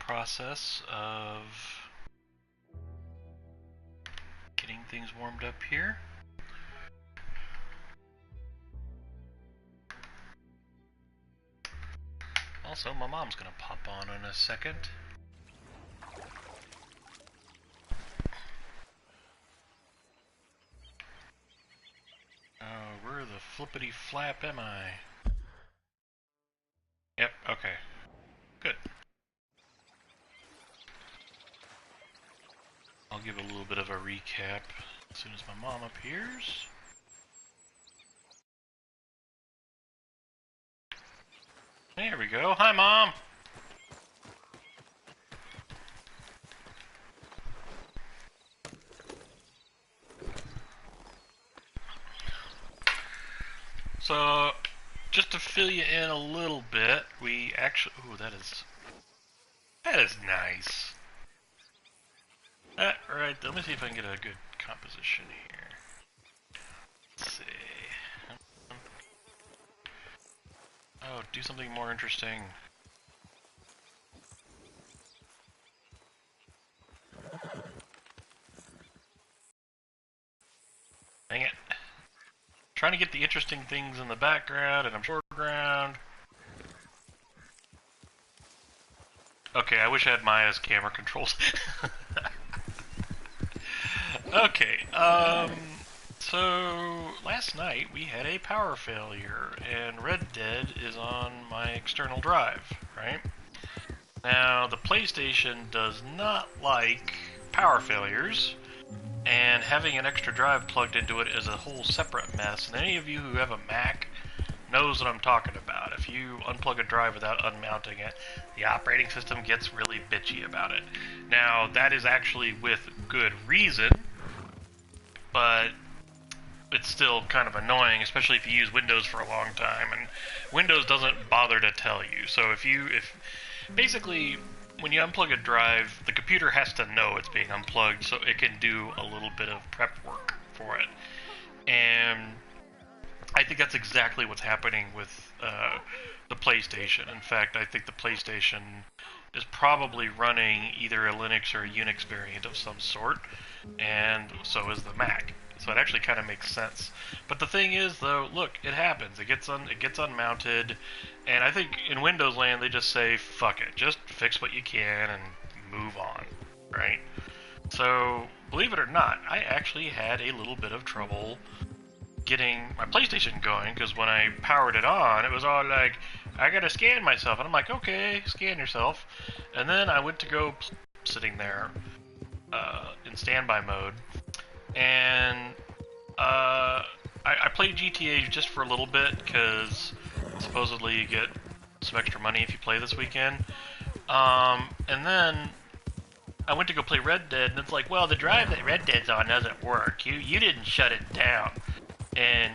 process of getting things warmed up here. Also, my mom's gonna pop on in a second. Oh, where the flippity flap am I? Yep, okay. Good. I'll give a little bit of a recap as soon as my mom appears. There we go. Hi, Mom! So, just to fill you in a little bit, we actually... Ooh, that is nice. Alright, let me see if I can get a good composition here. Let's see. Oh, do something more interesting. Dang it. Trying to get the interesting things in the background and I'm foreground. Okay, I wish I had Maya's camera controls. Okay, so last night we had a power failure and Red Dead is on my external drive, right? Now, the PlayStation does not like power failures, and having an extra drive plugged into it is a whole separate mess, and any of you who have a Mac knows what I'm talking about. If you unplug a drive without unmounting it, the operating system gets really bitchy about it. Now, that is actually with good reason, but it's still kind of annoying, especially if you use Windows for a long time, and Windows doesn't bother to tell you. So if basically, when you unplug a drive, the computer has to know it's being unplugged so it can do a little bit of prep work for it. And I think that's exactly what's happening with the PlayStation. In fact, I think the PlayStation is probably running either a Linux or a Unix variant of some sort, and so is the Mac. So it actually kind of makes sense. But the thing is, though, look, it happens. It gets unmounted, and I think in Windows land they just say, fuck it, just fix what you can and move on, right? So, believe it or not, I actually had a little bit of trouble getting my PlayStation going, because when I powered it on, it was all like, I gotta scan myself, and I'm like, okay, scan yourself. And then I went to go sitting there in standby mode, and I played GTA just for a little bit, because supposedly you get some extra money if you play this weekend. And then I went to go play Red Dead, and it's like, well, the drive that Red Dead's on doesn't work. You didn't shut it down, and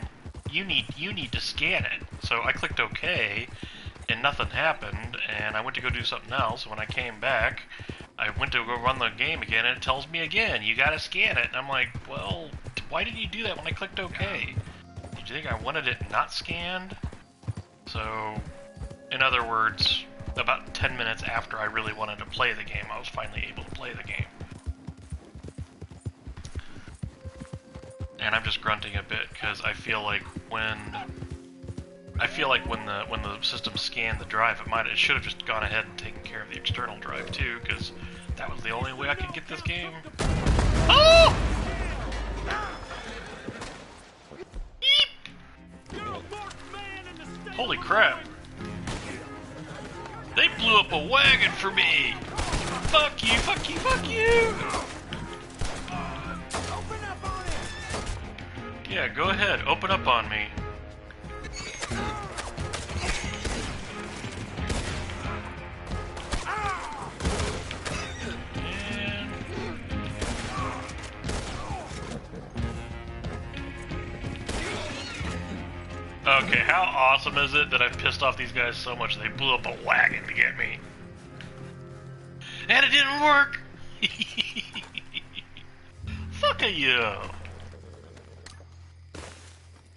you need to scan it. So I clicked OK, and nothing happened, and I went to go do something else. When I came back, I went to go run the game again, and it tells me again, you gotta scan it. And I'm like, well, why didn't you do that when I clicked OK? Did you think I wanted it not scanned? So, in other words, about 10 minutes after I really wanted to play the game, I was finally able to play the game. And I'm just grunting a bit because I feel like when the system scanned the drive, it should have just gone ahead and taken care of the external drive too, because that was the only way I could get this game. Oh! Holy crap! They blew up a wagon for me! Fuck you, fuck you, fuck you! Yeah, go ahead, open up on me. Okay, how awesome is it that I've pissed off these guys so much they blew up a wagon to get me? And it didn't work! Fuck you!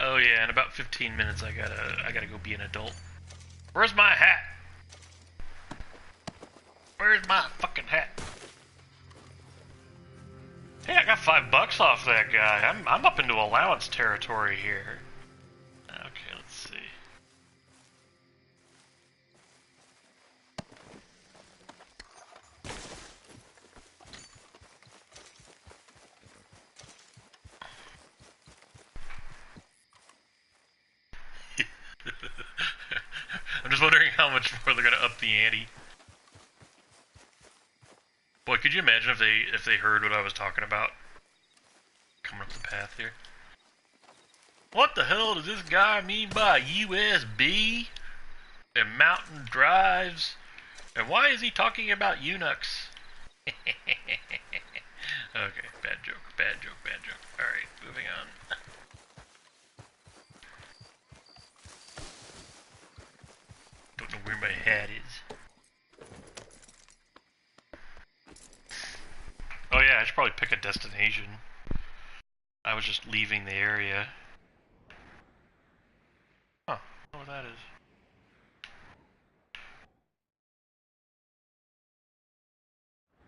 Oh yeah, in about 15 minutes I gotta go be an adult. Where's my hat? Where's my fucking hat? Hey, I got $5 off that guy. I'm up into allowance territory here. Okay, let's see. I'm just wondering how much more they're gonna up the ante. Boy, could you imagine if they heard what I was talking about? Coming up the path here. What the hell does this guy mean by USB and mountain drives? And why is he talking about Unix? Okay, bad joke, bad joke, bad joke. Alright, moving on. Don't know where my hat is. Oh yeah, I should probably pick a destination. I was just leaving the area. Huh, I don't know what that is.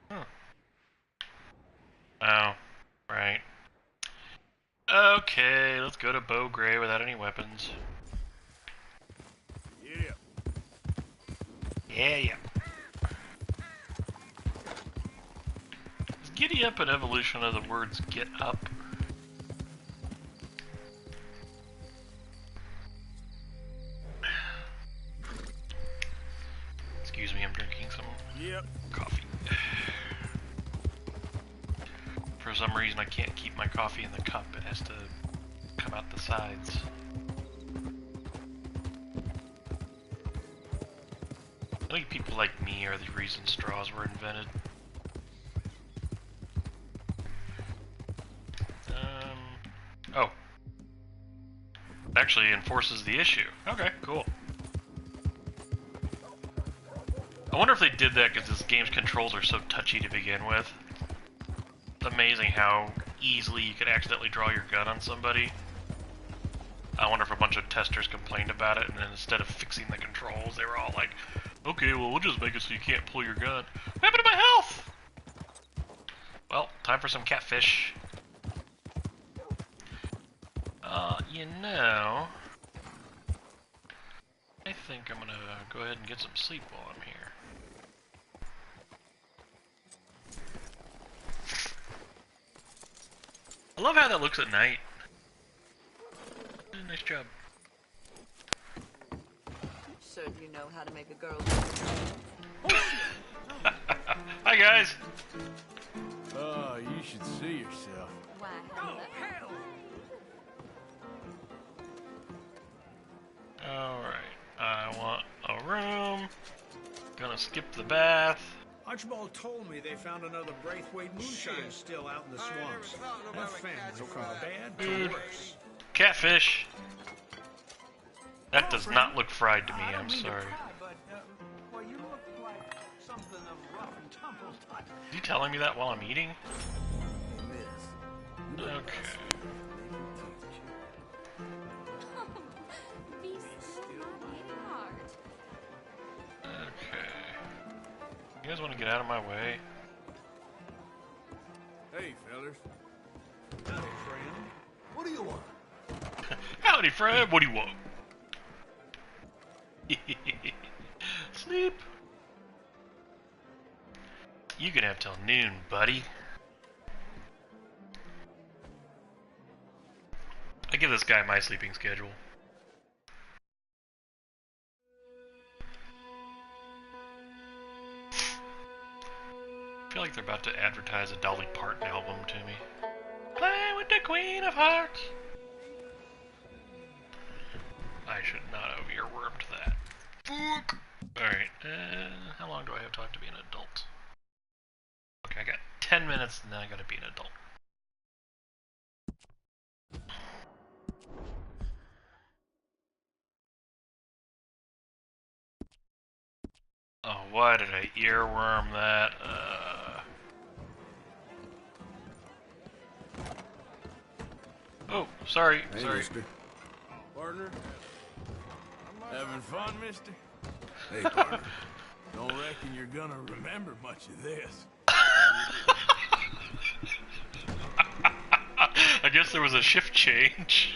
Huh. Oh, right. Okay, let's go to Bow Gray without any weapons. Yeah. Yeah, yeah. Is giddy up an evolution of the words get up? Excuse me, I'm drinking some coffee. For some reason I can't keep my coffee in the cup, it has to come out the sides. I think people like me are the reason straws were invented. Oh. Actually enforces the issue. Okay, cool. I wonder if they did that because this game's controls are so touchy to begin with. It's amazing how easily you could accidentally draw your gun on somebody. I wonder if a bunch of testers complained about it, and then instead of fixing the controls, they were all like, okay, well, we'll just make it so you can't pull your gun. What happened to my health? Well, time for some catfish. You know, I think I'm gonna go ahead and get some sleep while I'm here. I love how that looks at night. Nice job. Sure, you know how to make a girl. Hi guys. Oh, you should see yourself. Why? Oh, hell! Alright, I want a room. Gonna skip the bath. Archibald told me they found another Braithwaite moonshine still out in the swamps. That family's from bad to worse. Catfish. That does not look fried to me, I'm sorry. Well, you look like something of rough and tumble type. Is he telling me that while I'm eating? Okay. Okay. You guys want to get out of my way? Hey, fellas. Howdy, friend. What do you want? Howdy, Fred. What do you want? Sleep. You can have till noon, buddy. I give this guy my sleeping schedule. I feel like they're about to advertise a Dolly Parton album to me. Play with the Queen of Hearts. I should not have earwormed that. Fuck. Alright, how long do I have to be an adult? Okay, I got 10 minutes and then I gotta be an adult. Oh, why did I earworm that? Oh, sorry, Hey, sorry. mister. Partner? Having fun, mister? Hey, partner. Don't reckon reckon you're gonna remember much of this. I guess there was a shift change.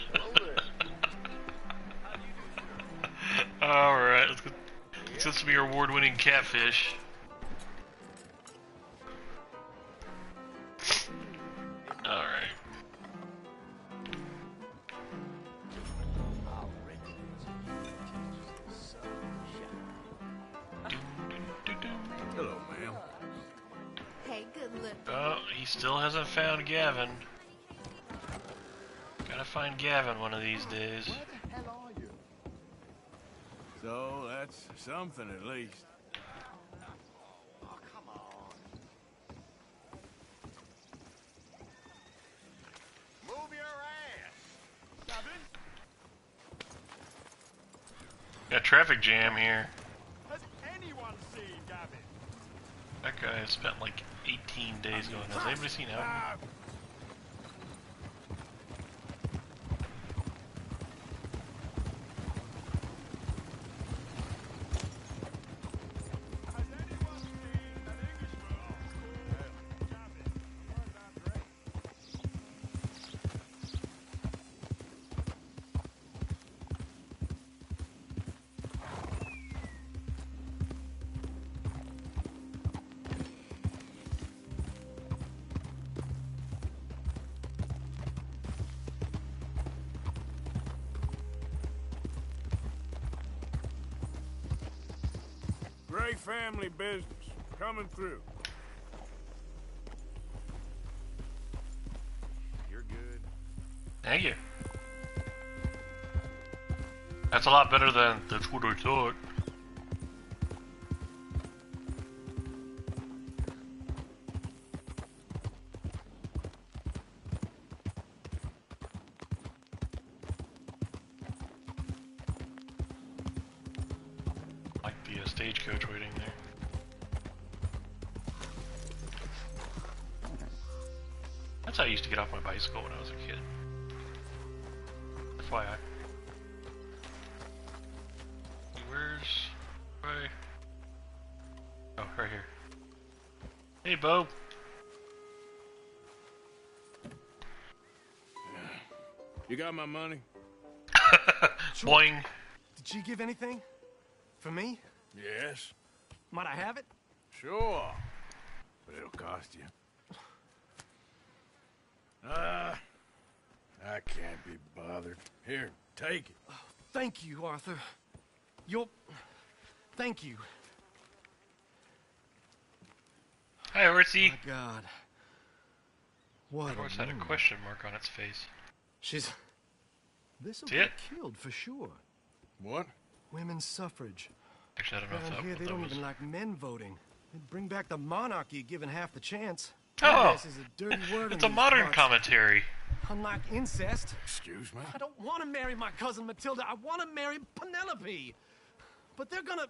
Alright, let's get some of your award-winning catfish. Alright. Hello, ma'am. Hey, good look. Oh, he still hasn't found Gavin. Gotta find Gavin one of these days. So that's something at least. Oh, come on. Move your ass. Gavin? Got traffic jam here. Has anyone seen Gavin? That guy has spent like 18 days going. Has anybody seen Alvin? Great family business. Coming through. You're good. Thank you. That's a lot better than that's what I thought. Like the stagecoach waiting there. That's how I used to get off my bicycle when I was a kid. FYI. Where's... Right... Oh, right here. Hey, Bo! You got my money? Boing! Did she give anything? For me? Yes. Might I have it? Sure. But it'll cost you. I can't be bothered. Here, take it. Thank you, Arthur. You'll... Thank you. Hi, Horsey! My God. What Of course, a had a woman. question mark on its face. She's... This'll See get it? killed for sure. What? Women's suffrage. Actually, I don't know if Around that, here, what they that don't was. even like men voting. They'd bring back the monarchy given half the chance. Oh! This is a dirty word It's in a these modern parts. commentary. Unlike incest, Excuse me? I don't want to marry my cousin Matilda. I want to marry Penelope. But they're gonna...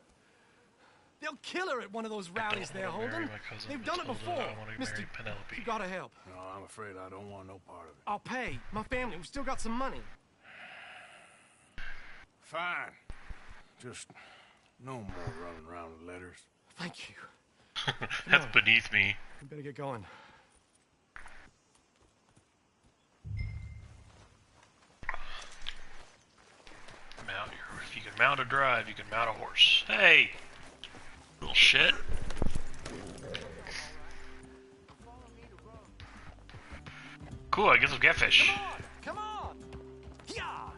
They'll kill her at one of those rallies don't they're wanna marry holding. my cousin They've done it Matilda. before. I wanna Mister, marry Penelope. you gotta help. No, I'm afraid I don't want no part of it. I'll pay. My family, we've still got some money. Fine. Just no more running around with letters. Thank you. That's beneath me. We better get going. If you can mount a drive, you can mount a horse. Hey! Little shit. Cool, I get some catfish. Come on! Yeah!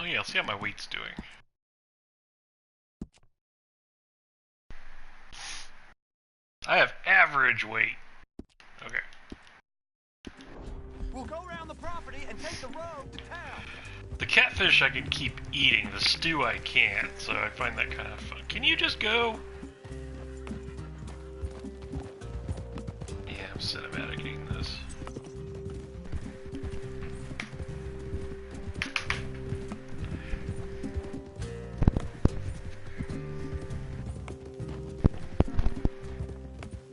Oh yeah, let's see how my weight's doing. I have average weight. Okay. We'll go around the property and take the road to town. The catfish I can keep eating, the stew I can't, so I find that kind of fun. Can you just go? Yeah, I'm cinematicing this.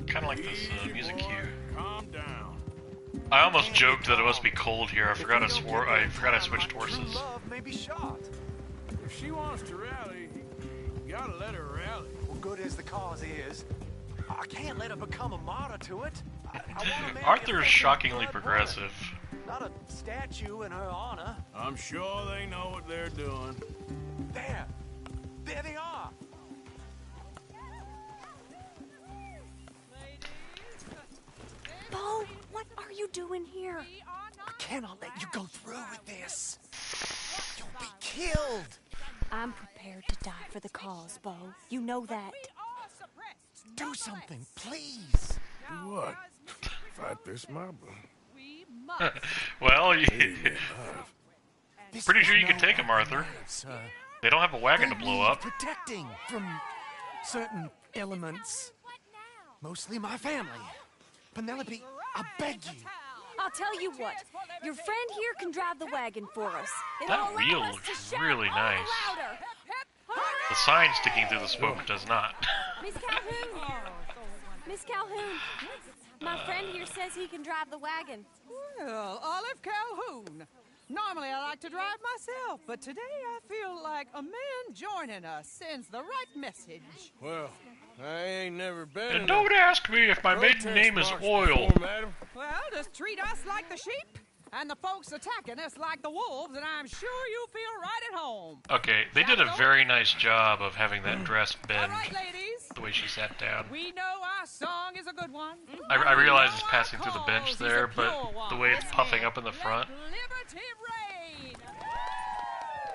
Kind of like this music cue. Calm down. I almost joked that it must be cold here. I forgot I switched horses. Love may be shot. If she wants to rally, you gotta let her rally. Well, good as the cause is, I can't let her become a martyr to it. I wanna marry a Arthur's flesh and shockingly blood progressive. woman, not a statue in her honor. I'm sure they know what they're doing. There they are. Bo, what are you doing here? I cannot let you go through with this. You'll be killed. I'm prepared to die for the cause, Bo. You know that. Do something, please. Do what? Fight this mob? Well, This pretty is sure you no can take him, Arthur. way, sir. They don't have a wagon to They blow need up. protecting from certain elements. Mostly my family. Penelope, I beg you. I'll tell you what. Your friend here can drive the wagon for us. That It'll allow wheel us looks to shout really all nice. louder. The sign sticking through the smoke does not. Miss Calhoun. Miss Calhoun. My friend here says he can drive the wagon. Well, Olive Calhoun. Normally I like to drive myself, but today I feel like a man joining us sends the right message. Well, I ain't never been And in don't ask me if my a maiden protest name is march Oil. before, madam. Well, just treat us like the sheep, and the folks attacking us like the wolves, and I'm sure you feel right at home. Okay, they did a very nice job of having that dress All bend right, ladies. the way she sat down. We know our song is a good one. I realize it's We know passing our through the cause bench is there, a but pure the one. way it's Yes, puffing ma'am. up in the front, Let liberty reign.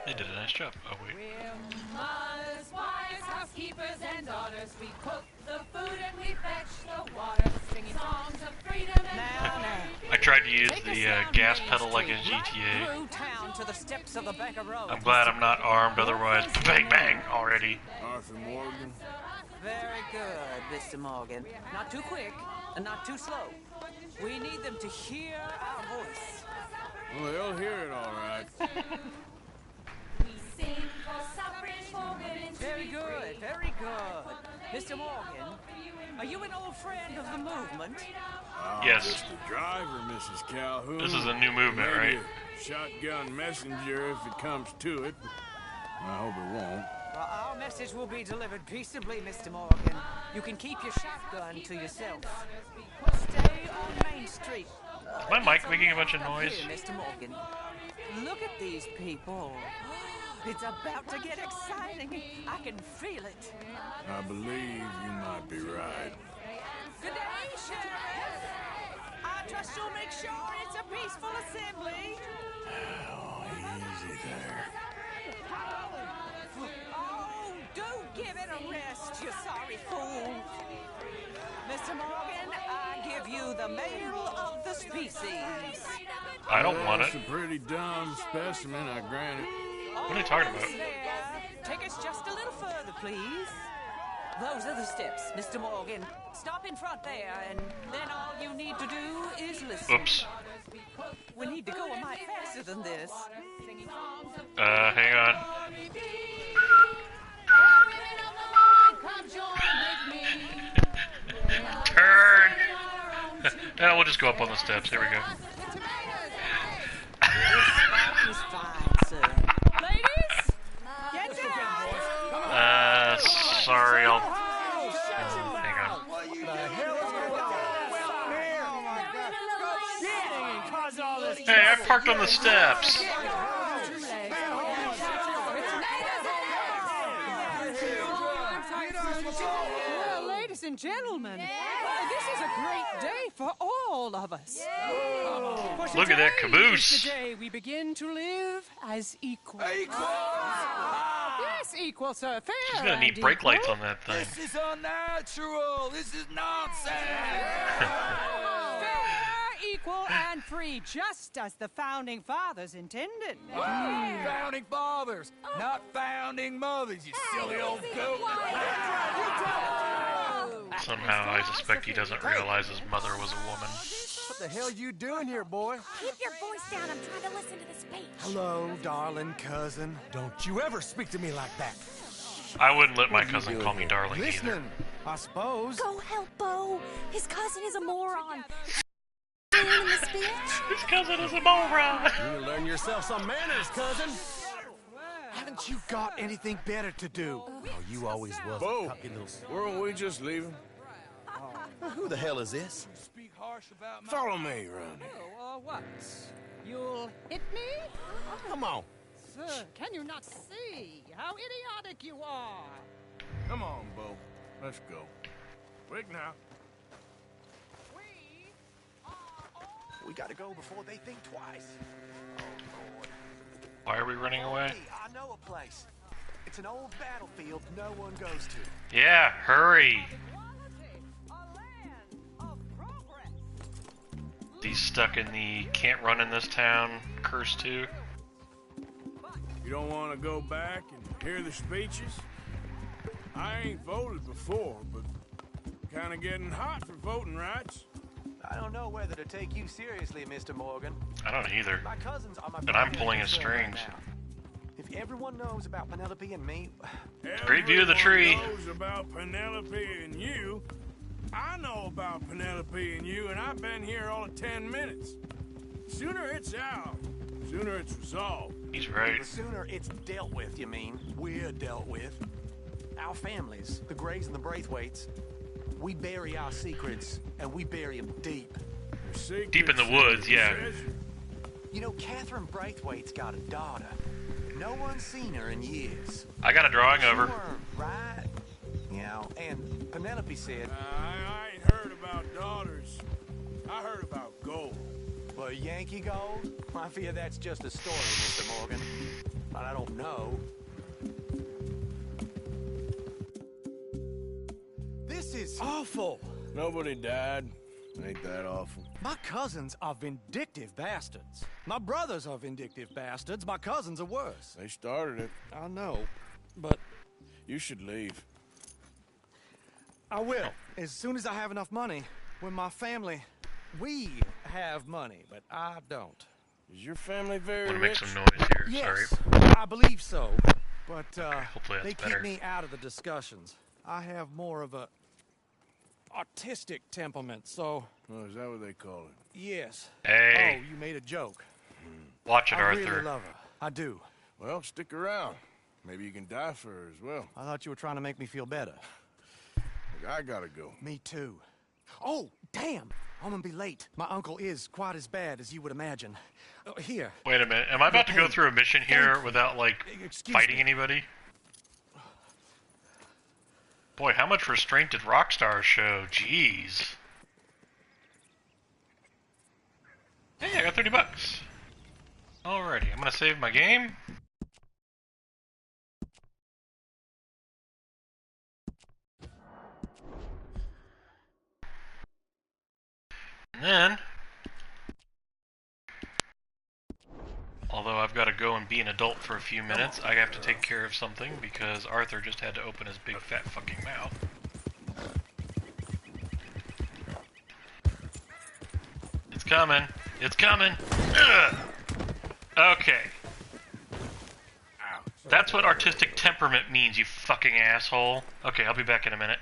they did a nice job. Oh wait. We're mothers, wives, housekeepers, and daughters. We cook the food and we fetch the water, singing songs of freedom and Now. I tried to use Take us the down gas Main pedal like in Street, right GTA. through town to the steps of the Bank of Road. I'm glad I'm not armed, otherwise, bang bang already. Arthur Morgan. Very good, Mr. Morgan. Not too quick and not too slow. We need them to hear our voice. Well, they'll hear it all right. we sing for suffrage for women to Very be good, free. very good. Mr. Morgan, are you an old friend of the movement? Yes. Just the driver, Mrs. Calhoun. This is a new movement, Maybe right? a shotgun messenger if it comes to it. I hope it won't. Well, our message will be delivered peaceably, Mr. Morgan. You can keep your shotgun to yourself. Stay on Main Street. Is my mic making a bunch of Up noise? here, Mr. Morgan. Look at these people. It's about to get exciting. I can feel it. I believe you might be right. Good day, Sheriff. I trust you'll make sure it's a peaceful assembly. Oh, easy there. Oh, do give it a rest, you sorry fool. Mr. Morgan, I give you the male of the species. I don't want That's it. a pretty dumb specimen, I grant it. What are you talking about? Almost there. Take us just a little further, please. Those are the steps, Mr. Morgan. Stop in front there, and then all you need to do is listen. Oops. We need to go a mite faster than this. Hang on. Come join with me. Turn! Yeah, we'll just go up on the steps. Here we go. This spot is fine, sir. Ladies, get down. Sorry, I'll... hang on. Hey, I parked on the steps. Well, ladies and gentlemen, this is a great day for all of us. For Look at that today caboose. is the day we begin to live as equals. Yes, equal, sir. Fair. She's gonna need and brake equal. lights on that thing. This is unnatural. This is nonsense. Fair, equal, and free, just as the founding fathers intended. Founding fathers, not founding mothers, you silly old goat. Somehow, I suspect he doesn't realize his mother was a woman. What the hell you doing here, boy? Keep your voice down. I'm trying to listen to the speech. Hello, darling cousin. Don't you ever speak to me like that. I wouldn't let my cousin call me darling either. Listening, I suppose. Go help Bo. His cousin is a moron. Doing in the speech? His cousin is a moron. You learn yourself some manners, cousin. Haven't you got anything better to do? Oh, you always was Bo, a cocky little... weren't we just leaving? Who the hell is this? Speak harsh about my... Follow me around here. Oh, what? You'll hit me? Come on. Sir, can you not see how idiotic you are? Come on, Bo. Let's go. Quick now. We gotta go before they think twice. Why are we running away? Hey, I know a place. It's an old battlefield no one goes to. Yeah, hurry. He's stuck in the can't run in this town curse too. You don't want to go back and hear the speeches? I ain't voted before, but kind of getting hot for voting rights. I don't know whether to take you seriously, Mr. Morgan. I don't either. My cousins are my But I'm primary pulling his concern right strings. now. If everyone knows about Penelope and me, Great view of the tree. Everyone knows about Penelope and you. I know about Penelope and you, and I've been here all of 10 minutes. Sooner it's out, sooner it's resolved. He's right. the sooner it's dealt with, you mean, we're dealt with. Our families, the Grays and the Braithwaites, we bury our secrets, and we bury them deep. Deep in the woods, yeah. You know, Catherine Braithwaite's got a daughter. No one's seen her in years. I got a drawing of her. Sure, right? You know, and Penelope said... I ain't heard about daughters. I heard about gold. Well, Yankee gold? I fear that's just a story, Mr. Morgan. But I don't know. This is awful. Nobody died. Ain't that awful? My cousins are vindictive bastards. My brothers are vindictive bastards. My cousins are worse. They started it. I know, but You should leave. I will. As soon as I have enough money. When my family... We have money, but I don't. Is your family very I'm gonna make rich? some noise here. Yes, Sorry. I believe so. But hopefully that's they keep better. me out of the discussions. I have more of a artistic temperament, so Oh, is that what they call it? yes. Hey. Oh, you made a joke. Watch it, I Arthur. really love her. I do. Well, stick around. Maybe you can die for her as well. I thought you were trying to make me feel better. Look, I gotta go. Me too. Oh, damn! I'm gonna be late. My uncle is quite as bad as you would imagine. Here. Wait a minute. Am I about to go Hey, through a mission here thank- without, like, Excuse fighting me. anybody? Boy, how much restraint did Rockstar show? Jeez. Hey, I got $30. Alrighty, I'm gonna save my game. And then, although I've got to go and be an adult for a few minutes, I have to take care of something because Arthur just had to open his big fat fucking mouth. It's coming. It's coming. Ugh. Okay. That's what artistic temperament means, you fucking asshole. Okay, I'll be back in a minute.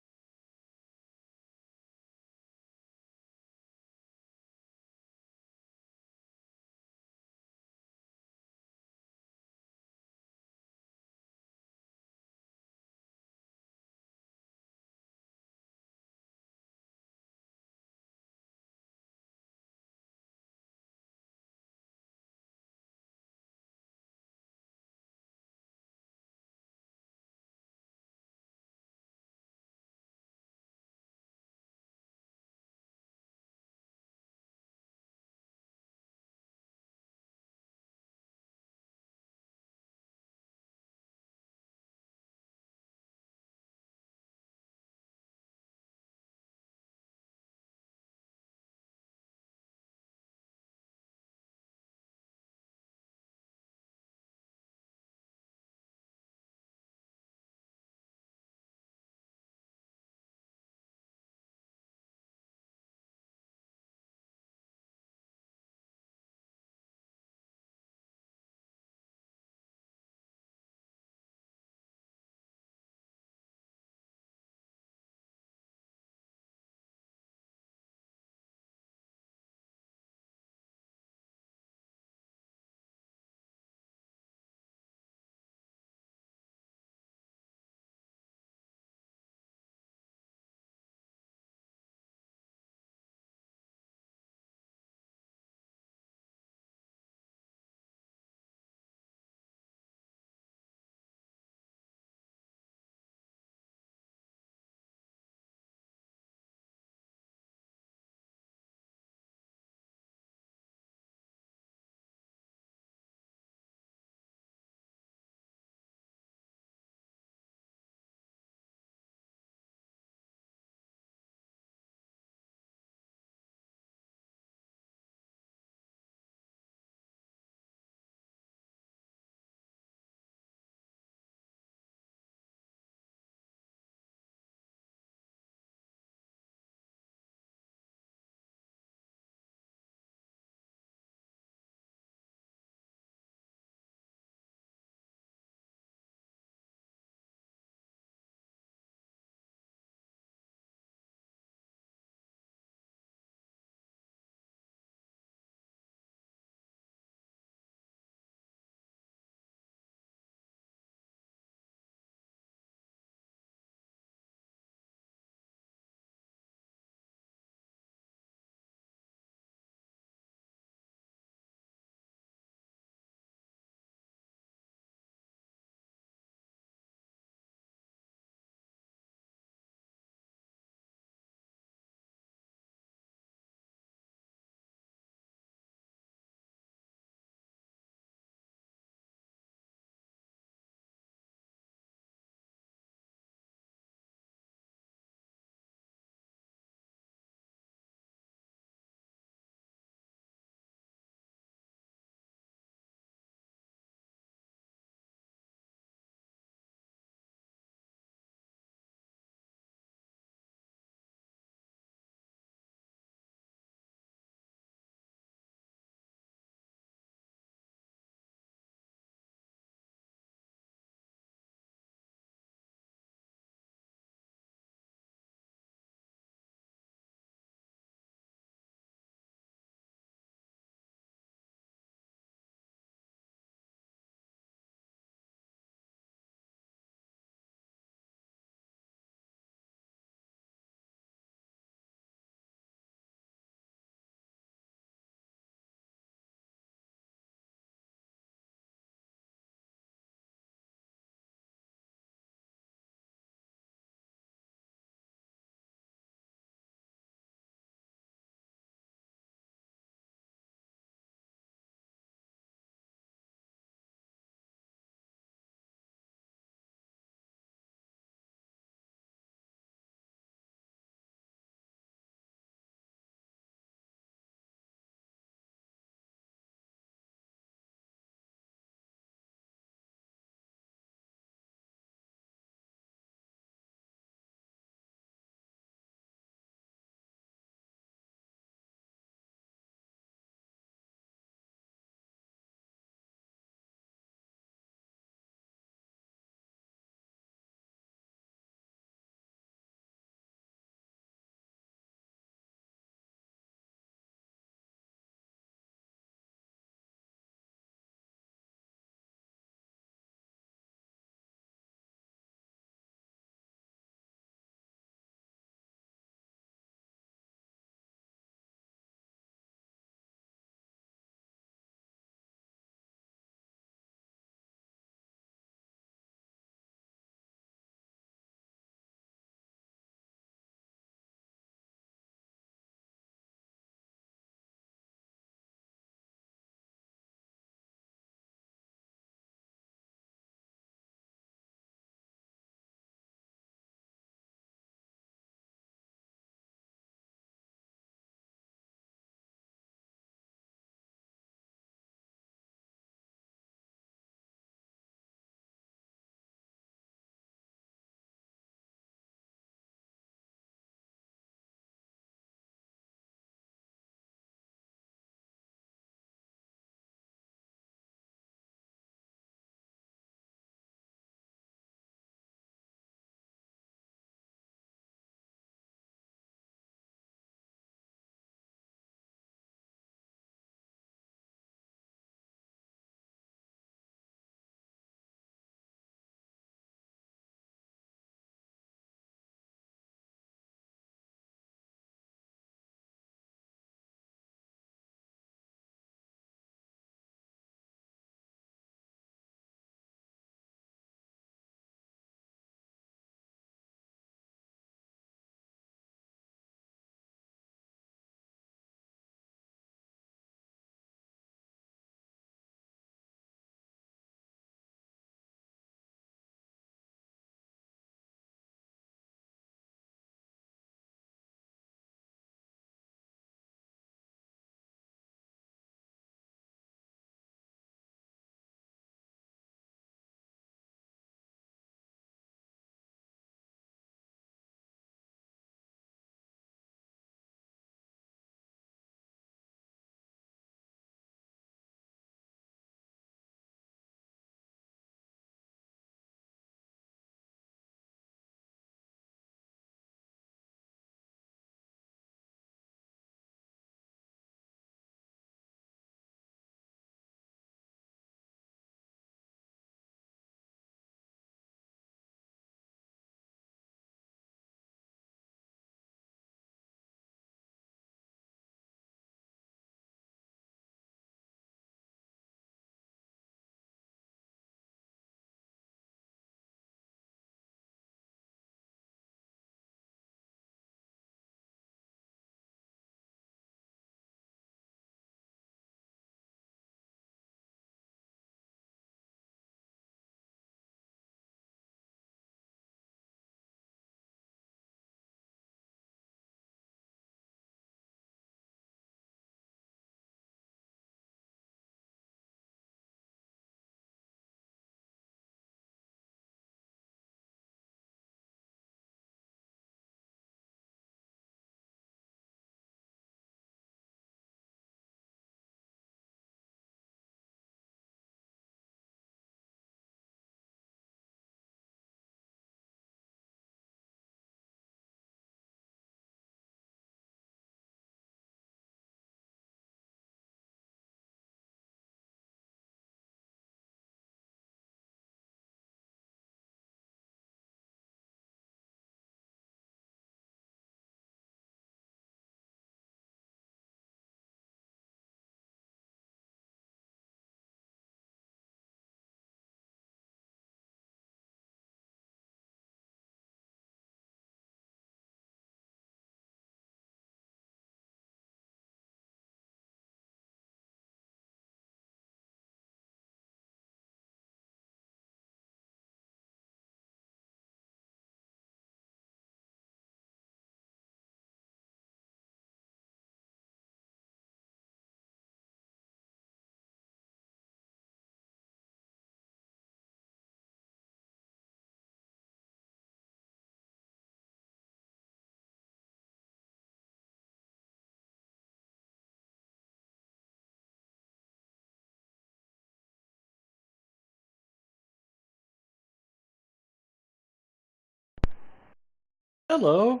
Hello.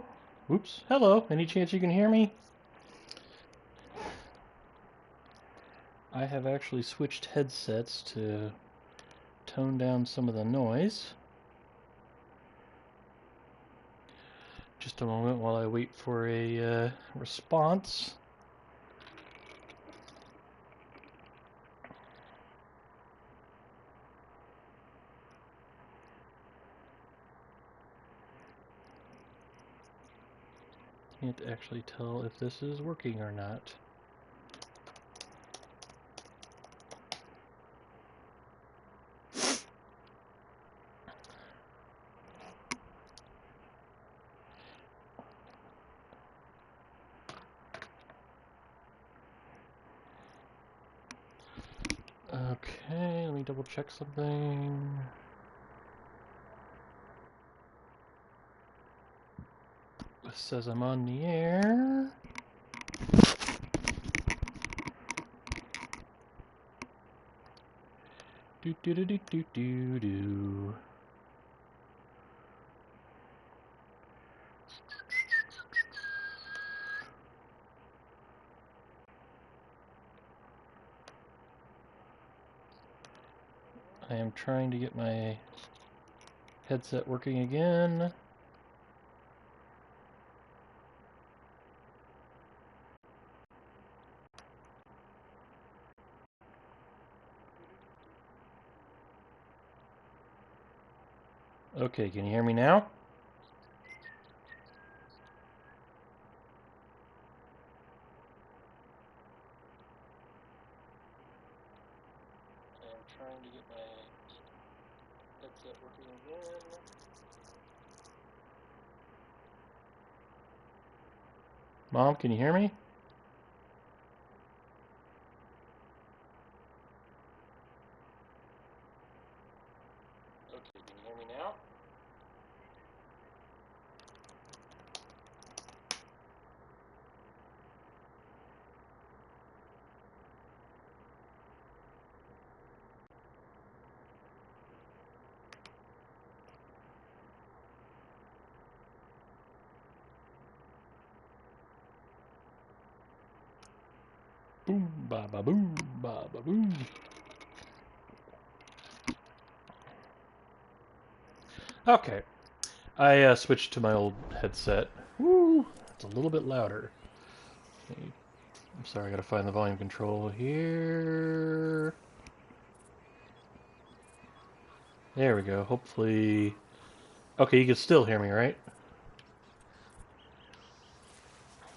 Oops. Hello. Any chance you can hear me? I have actually switched headsets to tone down some of the noise. Just a moment while I wait for a response. Can't actually tell if this is working or not. Okay, let me double check something. It says I'm on the air. Do do do do do do do. I am trying to get my headset working again. Okay, can you hear me now? I am trying to get my headset working again. Mom, can you hear me? Okay, can you hear me now? Boom, ba ba boom, ba ba boom. Okay, I switched to my old headset. Woo, it's a little bit louder. Okay. I'm sorry, I gotta find the volume control here. There we go. Hopefully, okay, you can still hear me, right?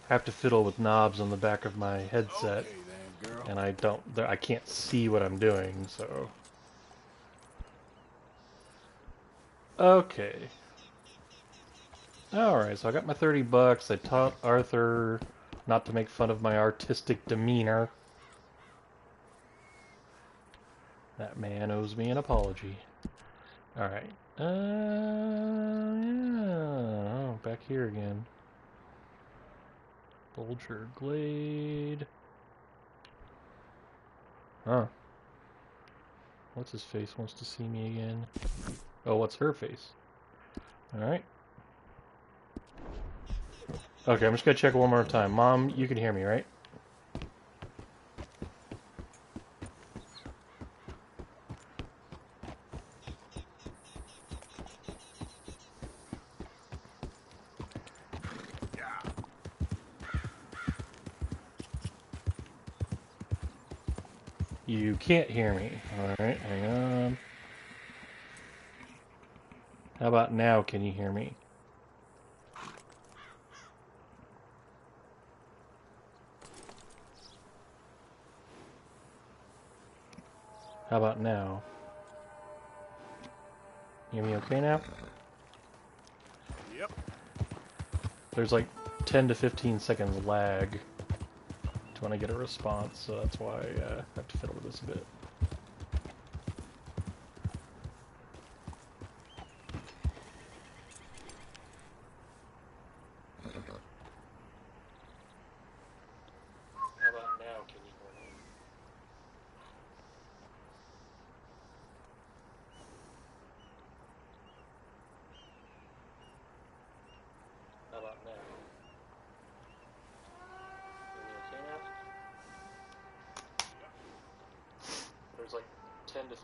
I have to fiddle with knobs on the back of my headset, Okay then, girl. and I can't see what I'm doing, so. Okay. Alright, so I got my $30. I taught Arthur not to make fun of my artistic demeanor. That man owes me an apology. Alright. Yeah. Oh, back here again. Bulger Glade. Huh. What's his face wants to see me again? Oh, what's her face? Alright. Okay, I'm just gonna check it one more time. Mom, you can hear me, right? You can't hear me. Alright, hang on. How about now, can you hear me? How about now? Hear me okay now? Yep. There's like 10 to 15 seconds lag to when I get a response, so that's why I have to fiddle with this a bit. How about now, can you hear me?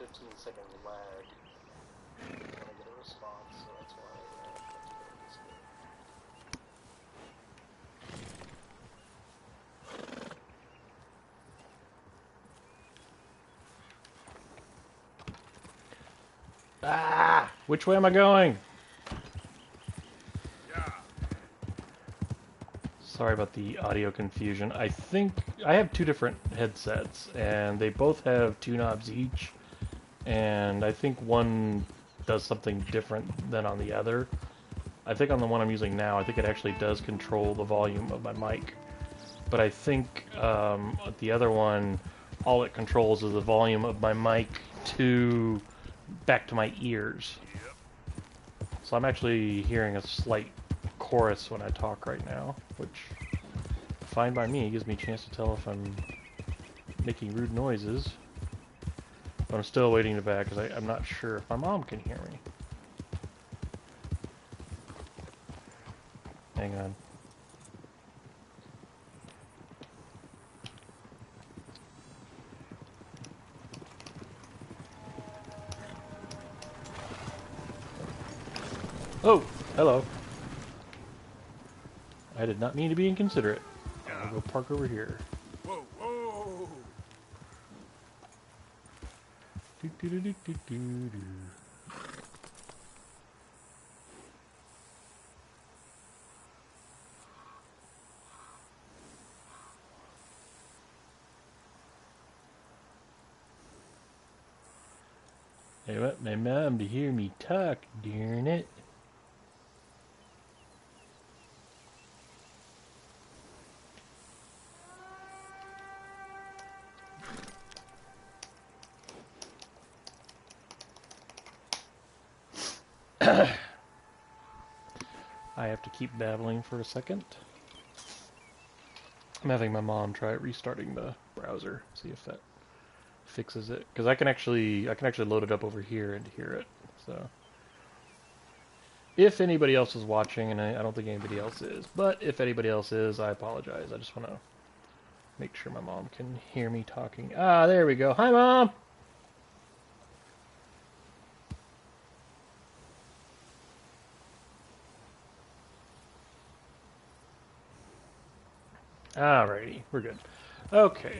15-second lag when I get a response, so that's why I have to go this way. Ah! Which way am I going? Sorry about the audio confusion. I think I have two different headsets, and they both have two knobs each, and I think one does something different than on the other. I think on the one I'm using now, I think it actually does control the volume of my mic, but I think the other one, all it controls is the volume of my mic back to my ears. So I'm actually hearing a slight chorus when I talk right now, which, fine by me, gives me a chance to tell if I'm making rude noises. But I'm still waiting to back because I'm not sure if my mom can hear me. Hang on. Oh, hello. I did not mean to be inconsiderate. I'll go park over here. Whoa, whoa! I want my mom to hear me talk, darn it. I have to keep babbling for a second. I'm having my mom try restarting the browser, see if that fixes it. Because I can actually load it up over here and hear it. So if anybody else is watching, and I don't think anybody else is, but if anybody else is, I apologize. I just want to make sure my mom can hear me talking. Ah, there we go. Hi, Mom! Alrighty, we're good. Okay.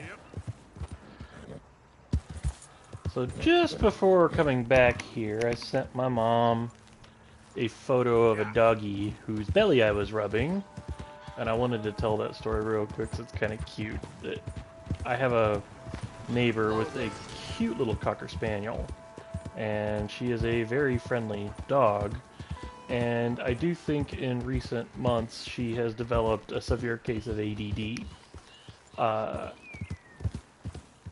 So just before coming back here, I sent my mom a photo of a doggy whose belly I was rubbing, and I wanted to tell that story real quick because it's kind of cute. I have a neighbor with a cute little Cocker Spaniel, and she is a very friendly dog. And I do think in recent months she has developed a severe case of ADD. On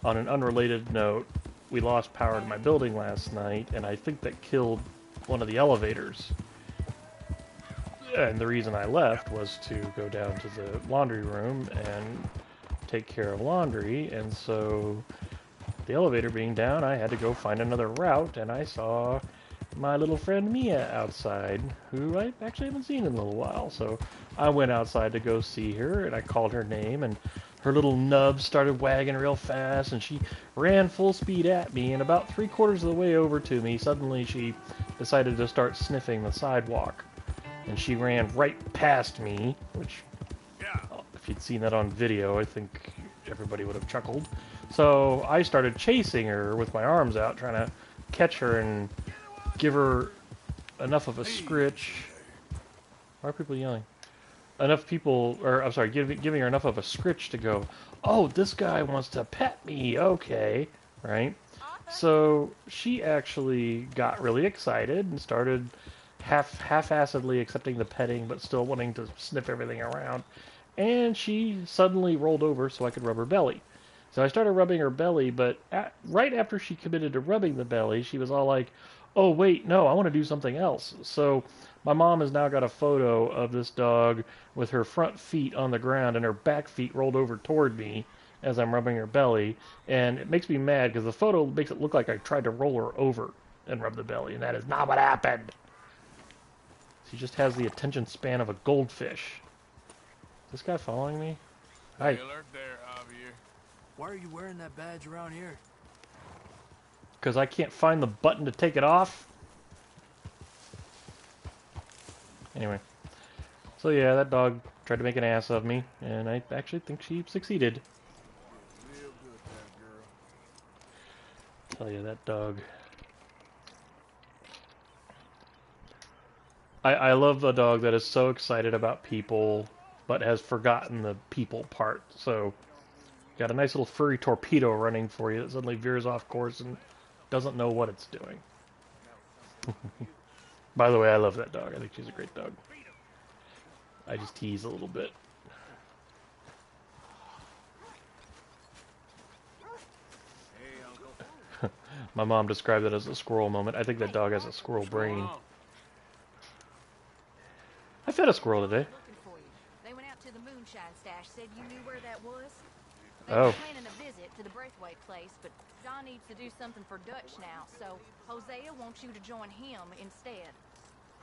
an unrelated note, we lost power to my building last night, and I think that killed one of the elevators. And the reason I left was to go down to the laundry room and take care of laundry, and so the elevator being down, I had to go find another route, and I saw my little friend Mia outside, who I actually haven't seen in a little while. So I went outside to go see her, and I called her name, and her little nub started wagging real fast, and she ran full speed at me, and about 3/4 of the way over to me, suddenly she decided to start sniffing the sidewalk. And she ran right past me, which, if you'd seen that on video, I think everybody would have chuckled. So I started chasing her with my arms out, trying to catch her and give her enough of a scritch. Why are people yelling? Giving her enough of a scritch to go, oh, this guy wants to pet me, okay, right? So she actually got really excited and started half-assedly accepting the petting, but still wanting to sniff everything around. And she suddenly rolled over so I could rub her belly. So I started rubbing her belly, but right after she committed to rubbing the belly, she was all like, oh, wait, no, I want to do something else. So my mom has now got a photo of this dog with her front feet on the ground and her back feet rolled over toward me as I'm rubbing her belly. And it makes me mad because the photo makes it look like I tried to roll her over and rub the belly, and that is not what happened. She just has the attention span of a goldfish. Is this guy following me? Hi. Hey, alert there, Javier. Why are you wearing that badge around here? because I can't find the button to take it off. Anyway. So yeah, that dog tried to make an ass of me, and I actually think she succeeded. Real good, that girl. Tell you, that dog. I love a dog that is so excited about people, but has forgotten the people part. So, got a nice little furry torpedo running for you that suddenly veers off course and doesn't know what it's doing. By the way, I love that dog. I think she's a great dog. I just tease a little bit. My mom described it as a squirrel moment. I think that dog has a squirrel brain. I fed a squirrel today. They went out to the moonshine stash, said you knew where that was. They were planning a visit to the Braithwaite place, but John needs to do something for Dutch now, so Hosea wants you to join him instead.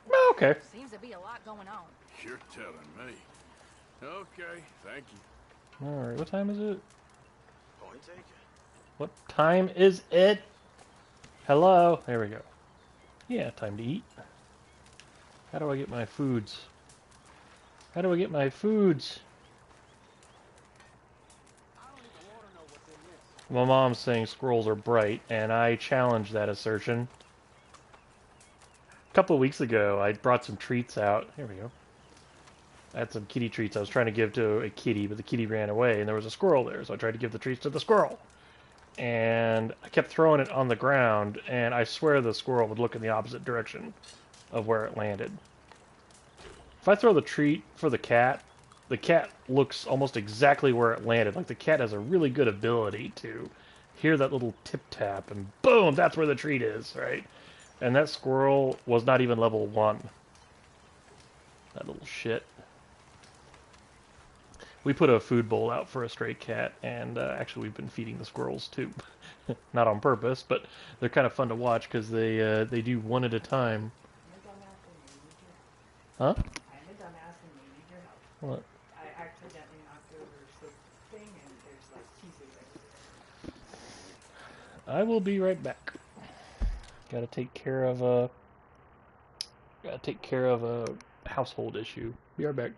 Oh, okay. Seems to be a lot going on. You're telling me. Okay, thank you. Alright, what time is it? Point taken. What time is it? Hello? There we go. Yeah, time to eat. How do I get my foods? How do I get my foods? My mom's saying squirrels are bright, and I challenge that assertion. A couple of weeks ago, I brought some treats out. Here we go. I had some kitty treats I was trying to give to a kitty, but the kitty ran away, and there was a squirrel there, so I tried to give the treats to the squirrel. And I kept throwing it on the ground, and I swear the squirrel would look in the opposite direction of where it landed. If I throw the treat for the cat looks almost exactly where it landed. Like the cat has a really good ability to hear that little tip-tap, and boom, that's where the treat is, right? And that squirrel was not even level 1. That little shit. We put a food bowl out for a stray cat, and actually we've been feeding the squirrels too. Not on purpose, but they're kind of fun to watch because they do one at a time. Huh? What? I accidentally knocked over the thing and there's like pieces everywhere. I will be right back. Gotta take care of a household issue. Be right back.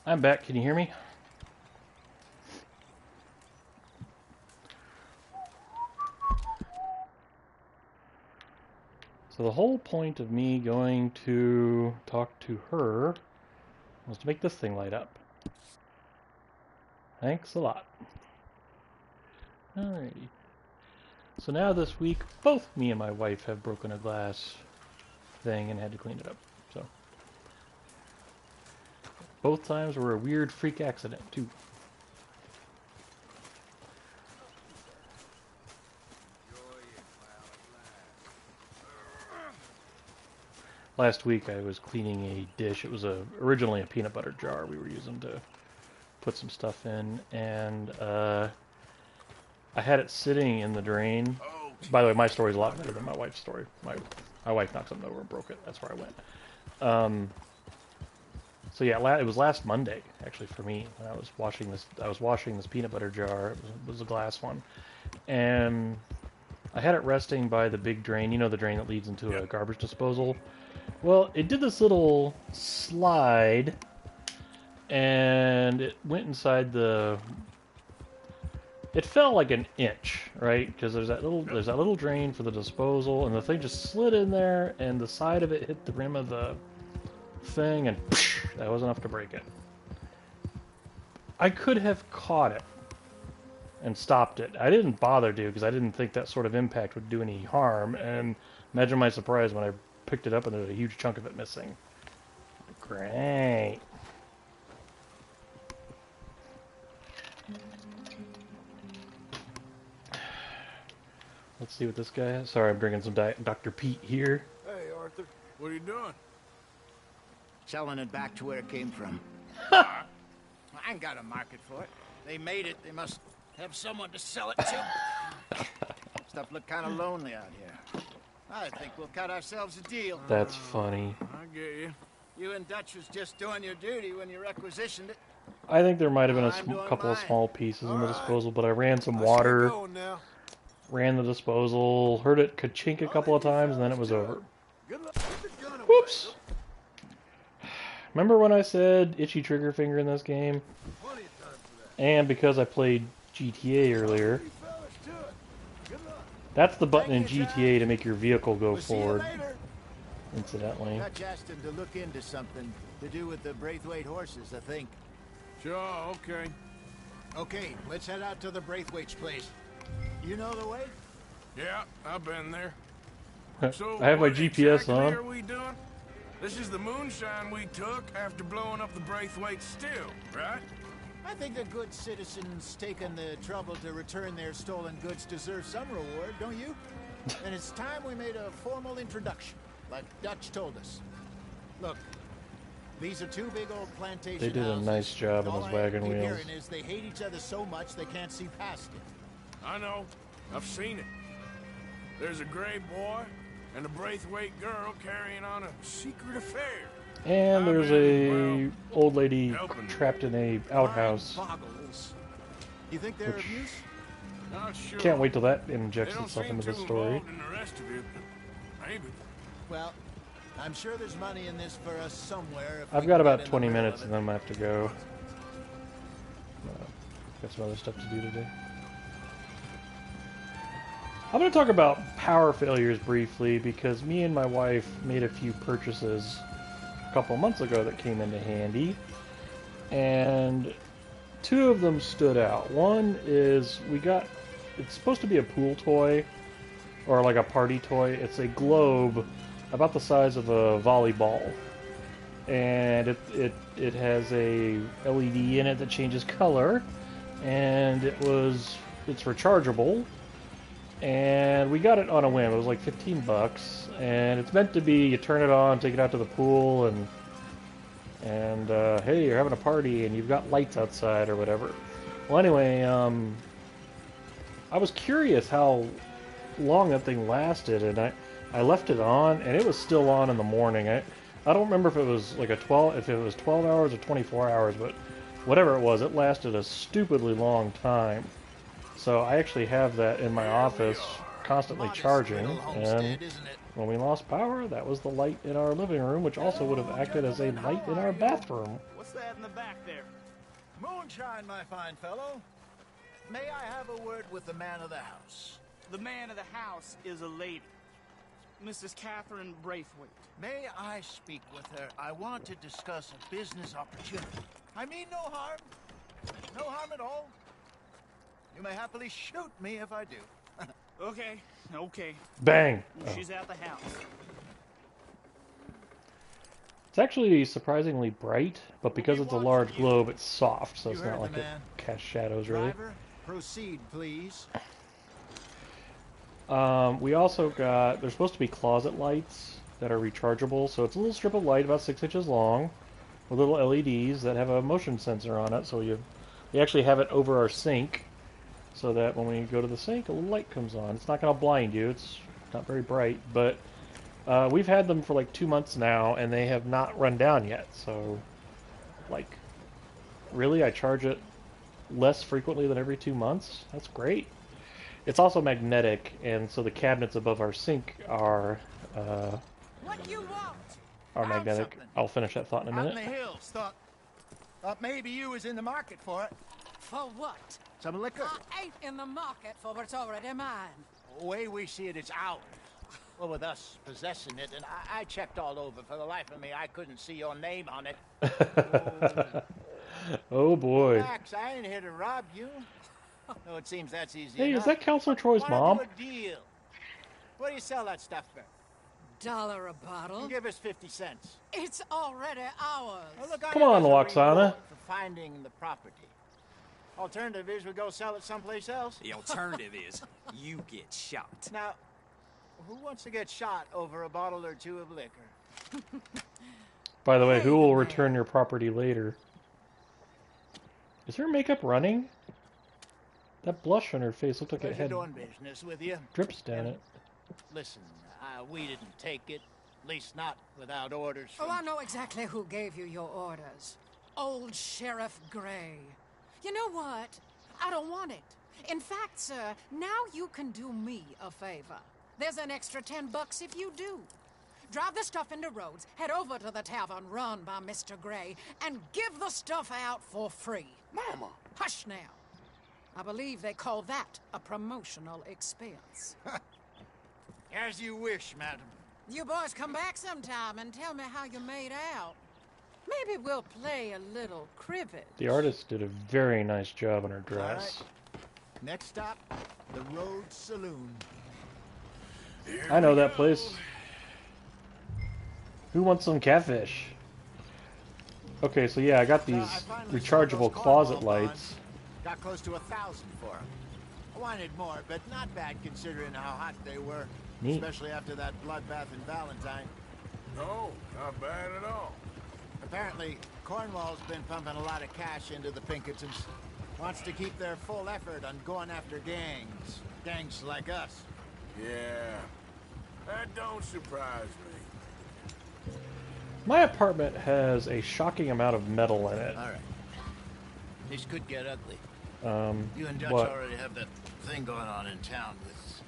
I'm back. Can you hear me? So the whole point of me going to talk to her was to make this thing light up. Thanks a lot. Alrighty. So now this week, both me and my wife have broken a glass thing and had to clean it up. So both times were a weird freak accident too. Last week I was cleaning a dish. It was originally a peanut butter jar we were using to put some stuff in, and I had it sitting in the drain. By the way, my story's a lot better than my wife's story. My wife knocked something over and broke it. That's where I went. So yeah, it was last Monday actually for me when I was washing this. I was washing this peanut butter jar. It was a glass one, and I had it resting by the big drain. You know, the drain that leads into a garbage disposal. Well, it did this little slide, and it went inside the... It fell like an inch, right? Because there's that little drain for the disposal, and the thing just slid in there, and the side of it hit the rim of the thing, and that was enough to break it. I could have caught it and stopped it. I didn't bother to because I didn't think that sort of impact would do any harm, and imagine my surprise when I picked it up and there's a huge chunk of it missing. Great. Let's see what this guy has. Sorry, I'm drinking some Dr. Pete here. Hey, Arthur. What are you doing? Selling it back to where it came from. I ain't got a market for it. They made it. They must have someone to sell it to. Stuff look kind of lonely out here. I think we'll cut ourselves a deal. That's funny. I get you. You and Dutch was just doing your duty when you requisitioned it. I think there might have been a couple of small pieces in the disposal, but I ran some water, ran the disposal, heard it ka-chink a couple of times, and then it was over. Whoops! Remember when I said itchy trigger finger in this game? And because I played GTA earlier, that's the button in GTA to make your vehicle go forward, incidentally. Dutch asked him to look into something to do with the Braithwaite horses, I think. Sure, okay. Okay, let's head out to the Braithwaite's place. You know the way? Yeah, I've been there. So I have my what GPS exactly on. are we doing? This is the moonshine we took after blowing up the Braithwaite still, right? I think the good citizens taking the trouble to return their stolen goods deserve some reward, don't you? And it's time we made a formal introduction, like Dutch told us. Look, these are two big old plantation They did a houses. nice job on All those I wagon keep wheels. hearing is they hate each other so much they can't see past it. I know. I've seen it. There's a gray boy and a Braithwaite girl carrying on a secret affair. And there's a old lady trapped in a outhouse. Boggles. You think they're Which- of use? Not sure. Can't wait till that They injects don't itself seem into the too story. involved in the rest of it. Maybe. Well, I'm sure there's money in this for us somewhere. If I've we got can about get in the 20 middle minutes of and then I'm going to have to go. Got some other stuff to do today. I'm going to talk about power failures briefly because me and my wife made a few purchases a couple months ago that came into handy. And two of them stood out. One is it's supposed to be a pool toy or like a party toy. It's a globe about the size of a volleyball. And it has a LED in it that changes color. And it's rechargeable. And we got it on a whim. It was like 15 bucks, and it's meant to be you turn it on, take it out to the pool, and hey, you're having a party and you've got lights outside or whatever. Well, anyway, I was curious how long that thing lasted, and I left it on, and it was still on in the morning. I don't remember if it was like if it was 12 hours or 24 hours, but whatever it was, it lasted a stupidly long time. So I actually have that in my office, constantly charging, and when we lost power, that was the light in our living room, which also would have acted as a light in our bathroom. What's that in the back there? Moonshine, my fine fellow. May I have a word with the man of the house? The man of the house is a lady. Mrs. Catherine Braithwaite. May I speak with her? I want to discuss a business opportunity. I mean no harm. No harm at all. You may happily shoot me if I do. Okay. Bang! She's at the house. It's actually surprisingly bright, but because it's a large globe, it's soft, so it's not like it casts shadows, really. Driver, proceed, please. We also got, there's supposed to be closet lights that are rechargeable, so it's a little strip of light about 6 inches long with little LEDs that have a motion sensor on it, so we actually have it over our sink so that when we go to the sink, a little light comes on. It's not going to blind you, it's not very bright, but we've had them for like 2 months now, and they have not run down yet, so like, really, I charge it less frequently than every 2 months? That's great. It's also magnetic, and so the cabinets above our sink are What do you want? Or magnetic. something. I'll finish that thought in a Out in minute. the hills. Thought maybe you was in the market for it. For what? Some liquor. I ain't in the market for what's already mine. The way we see it, it's ours. Well, with us possessing it, and I checked all over. For the life of me, I couldn't see your name on it. Oh boy. Relax, I ain't here to rob you. No, it seems that's easy Hey, enough. is that Counselor Troy's mom? Wanna do a deal. What do you sell that stuff for? $1 a bottle? Give us 50 cents. It's already ours. Well, look, Come on, Loxana. For finding the property. Alternative is we go sell it someplace else. The alternative is you get shot. Now, who wants to get shot over a bottle or two of liquor? By the way, who will return your property later? Is her makeup running? That blush on her face looked like it had doing business with you. drips down it. Listen, we didn't take it. At least not without orders from... Oh, I know exactly who gave you your orders. Old Sheriff Gray. You know what? I don't want it. In fact, sir, now you can do me a favor. There's an extra $10 if you do. Drive the stuff into Rhodes, head over to the tavern run by Mr. Gray, and give the stuff out for free. Mama! Hush now. I believe they call that a promotional expense. As you wish, madam. You boys come back sometime and tell me how you made out. Maybe we'll play a little cribbage. The artist did a very nice job on her dress. Right. Next stop, the Rhodes Saloon. I know that place. Who wants some catfish? Okay, so yeah, I got these rechargeable closet lights. Got close to 1,000 for them. I wanted more, but not bad considering how hot they were. Neat. Especially after that bloodbath in Valentine. No, not bad at all. Apparently, Cornwall's been pumping a lot of cash into the Pinkertons. Wants to keep their full effort on going after gangs. Gangs like us. Yeah, that don't surprise me. My apartment has a shocking amount of metal in it. All right. This could get ugly. You and Dutch what? already have that thing going on in town with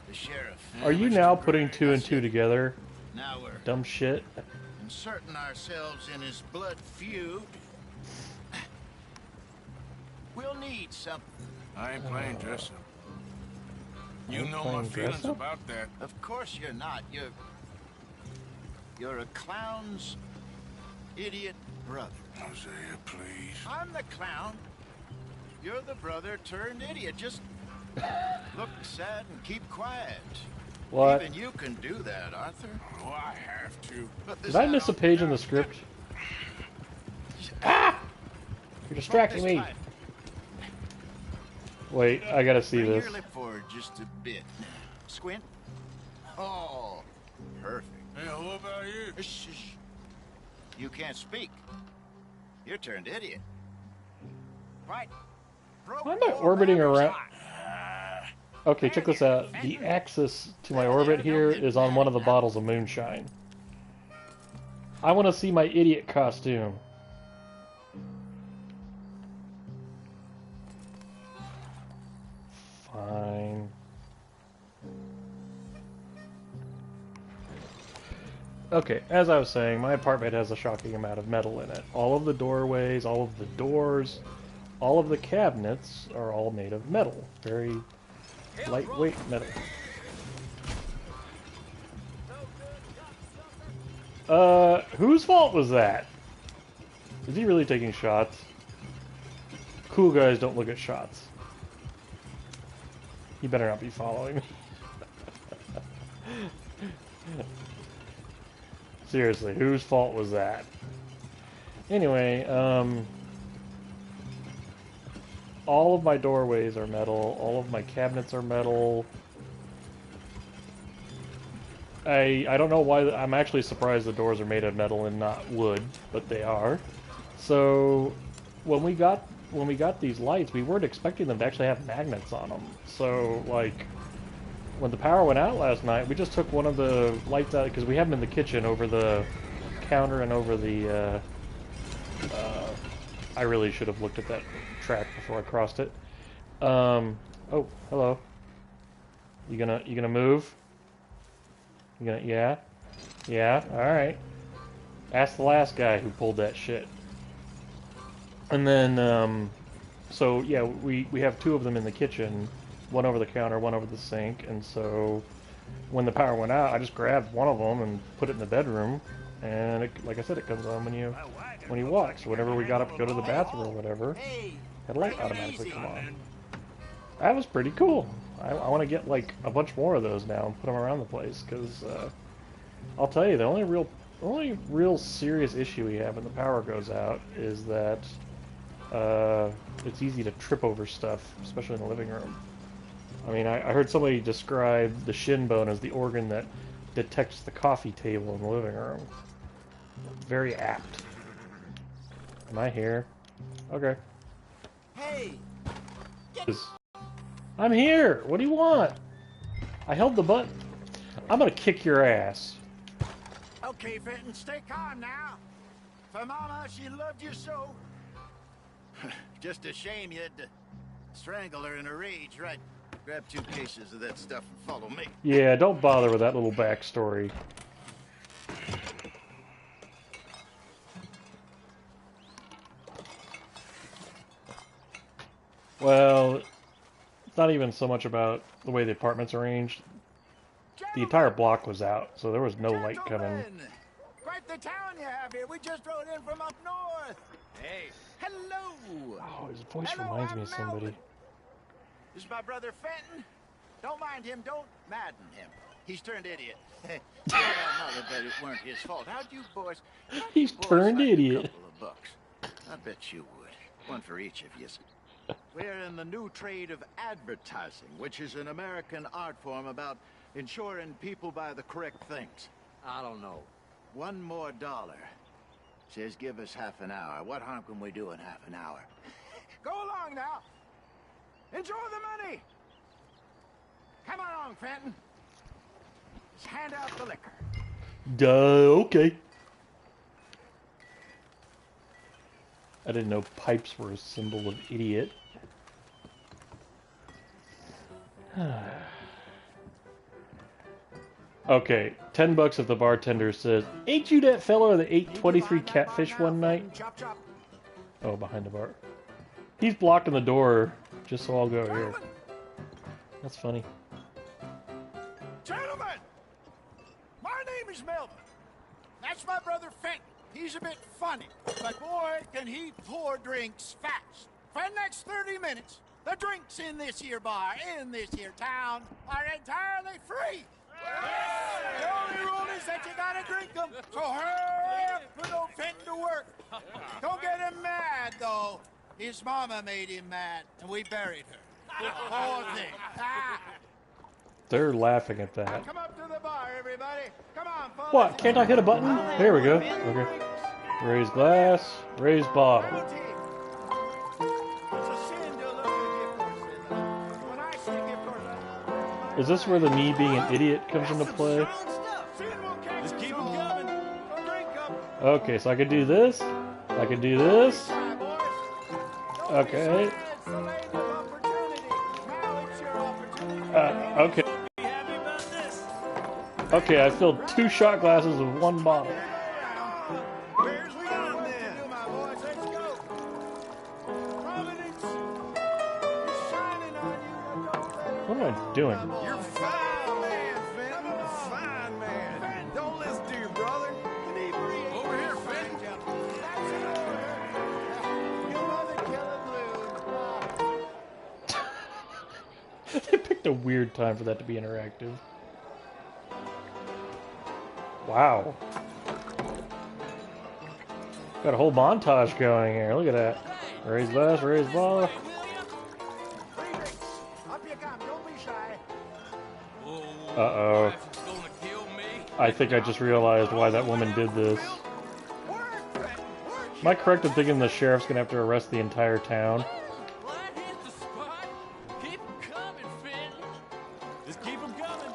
the sheriff. Are you now putting two and two together? Now we're Dumb shit. inserting ourselves in his blood feud. We'll need something. I ain't playing dress up. You know my feelings about that. Of course you're not. You're a clown's idiot brother. Hosea, please. I'm the clown. You're the brother turned idiot. Just look sad and keep quiet. What? Even you can do that, Arthur. Oh, I have to. Did I miss a page in the script? Ah! You're distracting me. Wait, I gotta see Bring this. your lip forward just a bit. Squint. Oh, perfect. Hey, what about you? Shh, shh. You can't speak. You're turned idiot. Right. Why am I orbiting around? Okay, check this out. The axis to my orbit here is on one of the bottles of moonshine. I want to see my idiot costume. Fine. Okay, as I was saying, my apartment has a shocking amount of metal in it. All of the doorways, all of the doors, all of the cabinets are all made of metal. Very lightweight metal. Whose fault was that? Is he really taking shots? Cool guys don't look at shots. He better not be following me. Seriously, whose fault was that? Anyway, all of my doorways are metal, all of my cabinets are metal. I don't know why, I'm actually surprised the doors are made of metal and not wood, but they are. So, when we got these lights, we weren't expecting them to actually have magnets on them. So, like, when the power went out last night, we just took one of the lights out, because we have them in the kitchen over the counter and over the, I really should have looked at that track before I crossed it. Oh, hello. You gonna move? You gonna, yeah? Yeah, alright. Ask the last guy who pulled that shit. And then, so yeah, we have two of them in the kitchen, one over the counter, one over the sink, and so when the power went out, I just grabbed one of them and put it in the bedroom, and it, like I said, it comes on when you walk. So whenever we got up to go to the bathroom or whatever, that light automatically come on. That was pretty cool. I want to get like a bunch more of those now and put them around the place, because I'll tell you, the only real serious issue we have when the power goes out is that it's easy to trip over stuff, especially in the living room. I mean, I heard somebody describe the shin bone as the organ that detects the coffee table in the living room. Very apt. Am I here? Okay. Hey! I'm here! What do you want? I held the button. I'm gonna kick your ass. Okay, Fenton, stay calm now. For Mama, she loved you so. Just a shame you had to strangle her in a rage, right? Grab 2 cases of that stuff and follow me. Yeah, don't bother with that little backstory. Well, it's not even so much about the way the apartment's arranged. The entire block was out, so there was no light coming. Quite the town you have here. We just rode in from up north. Hey, hello. Oh, his voice reminds me of somebody. This is my brother Fenton. Don't mind him. Don't madden him. He's turned idiot. Tell our mother that it weren't his fault. How'd you boys? He's turned idiot. A couple of bucks. I bet you would. One for each of you. We're in the new trade of advertising, which is an American art form about ensuring people buy the correct things. I don't know. $1 more. Says give us half an hour. What harm can we do in half an hour? Go along now. Enjoy the money. Come along, Fenton. Just hand out the liquor. Duh, okay. I didn't know pipes were a symbol of idiot. Okay, $10 if the bartender says, "Ain't you that fella that ate 23 catfish one night?" Oh, behind the bar. He's blocking the door just so I'll go here. That's funny. Gentlemen, my name is Melvin. That's my brother Fenton. He's a bit funny, but boy, can he pour drinks fast. For the next 30 minutes, the drinks in this here bar, in this here town, are entirely free. The only rule is that you gotta drink them, so hurry up for old Fenton to work. Don't get him mad, though. His mama made him mad, and we buried her. Poor thing. They're laughing at that. Come up to the bar, everybody. Come on, folks. What? Can't I hit a button? There we go. Okay. Raise glass, raise bottle. Is this where the me being an idiot comes into play? Just keep them coming. Okay, so I could do this. I could do this. Okay. Okay. Okay, I filled 2 shot glasses with 1 bottle. What am I doing? You're fine, man, Fenton. Fine, man. Don't listen to your brother. Over here, Fenton. They picked a weird time for that to be interactive. Wow. Got a whole montage going here. Look at that. Raise glass, raise bottle. Uh-oh. I think I just realized why that woman did this. Am I correct in thinking the sheriff's gonna have to arrest the entire town? Keep them coming, Fenton. Just keep them coming.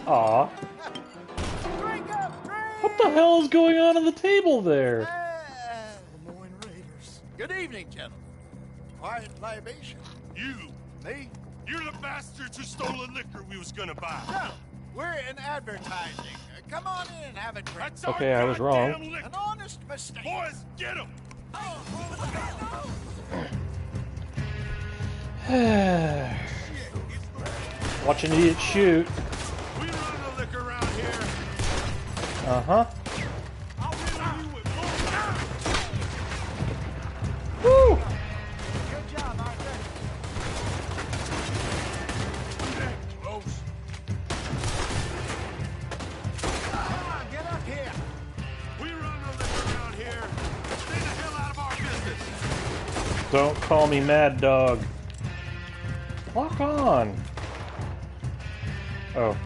Aw. What the hell is going on at the table there? Good evening, gentlemen. Quiet libation. You. Me? You're the bastards who stole the liquor we was gonna buy. No. We're in advertising. Come on in and have a drink. Okay, I was wrong. An honest mistake. Boys, get him! Watch an idiot shoot. We run the liquor around here. Uh-huh. I'll riddle you with more. Woo! Good job, Arthur. Close. Come on, get up here. We run the liquor around here. Stay the hell out of our business. Don't call me Mad Dog. Lock on. Oh.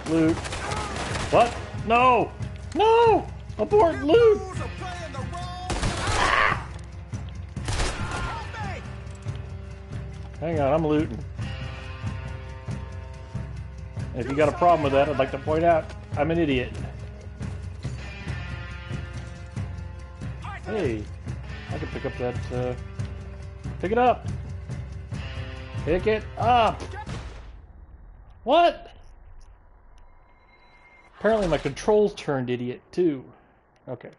Loot. What? No! No! Abort loot! Hang on, I'm looting. If you got a problem with that, I'd like to point out I'm an idiot. Hey, I can pick up that, pick it up! Pick it up! What? Apparently my controls turned idiot too. Okay.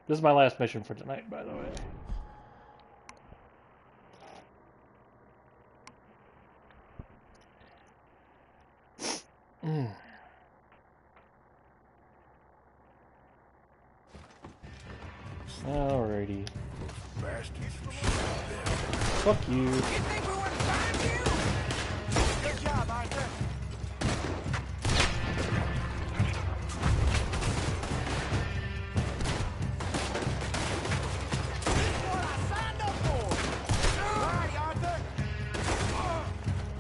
This is my last mission for tonight, by the way. Alrighty. Fuck you. Good job, Arthur.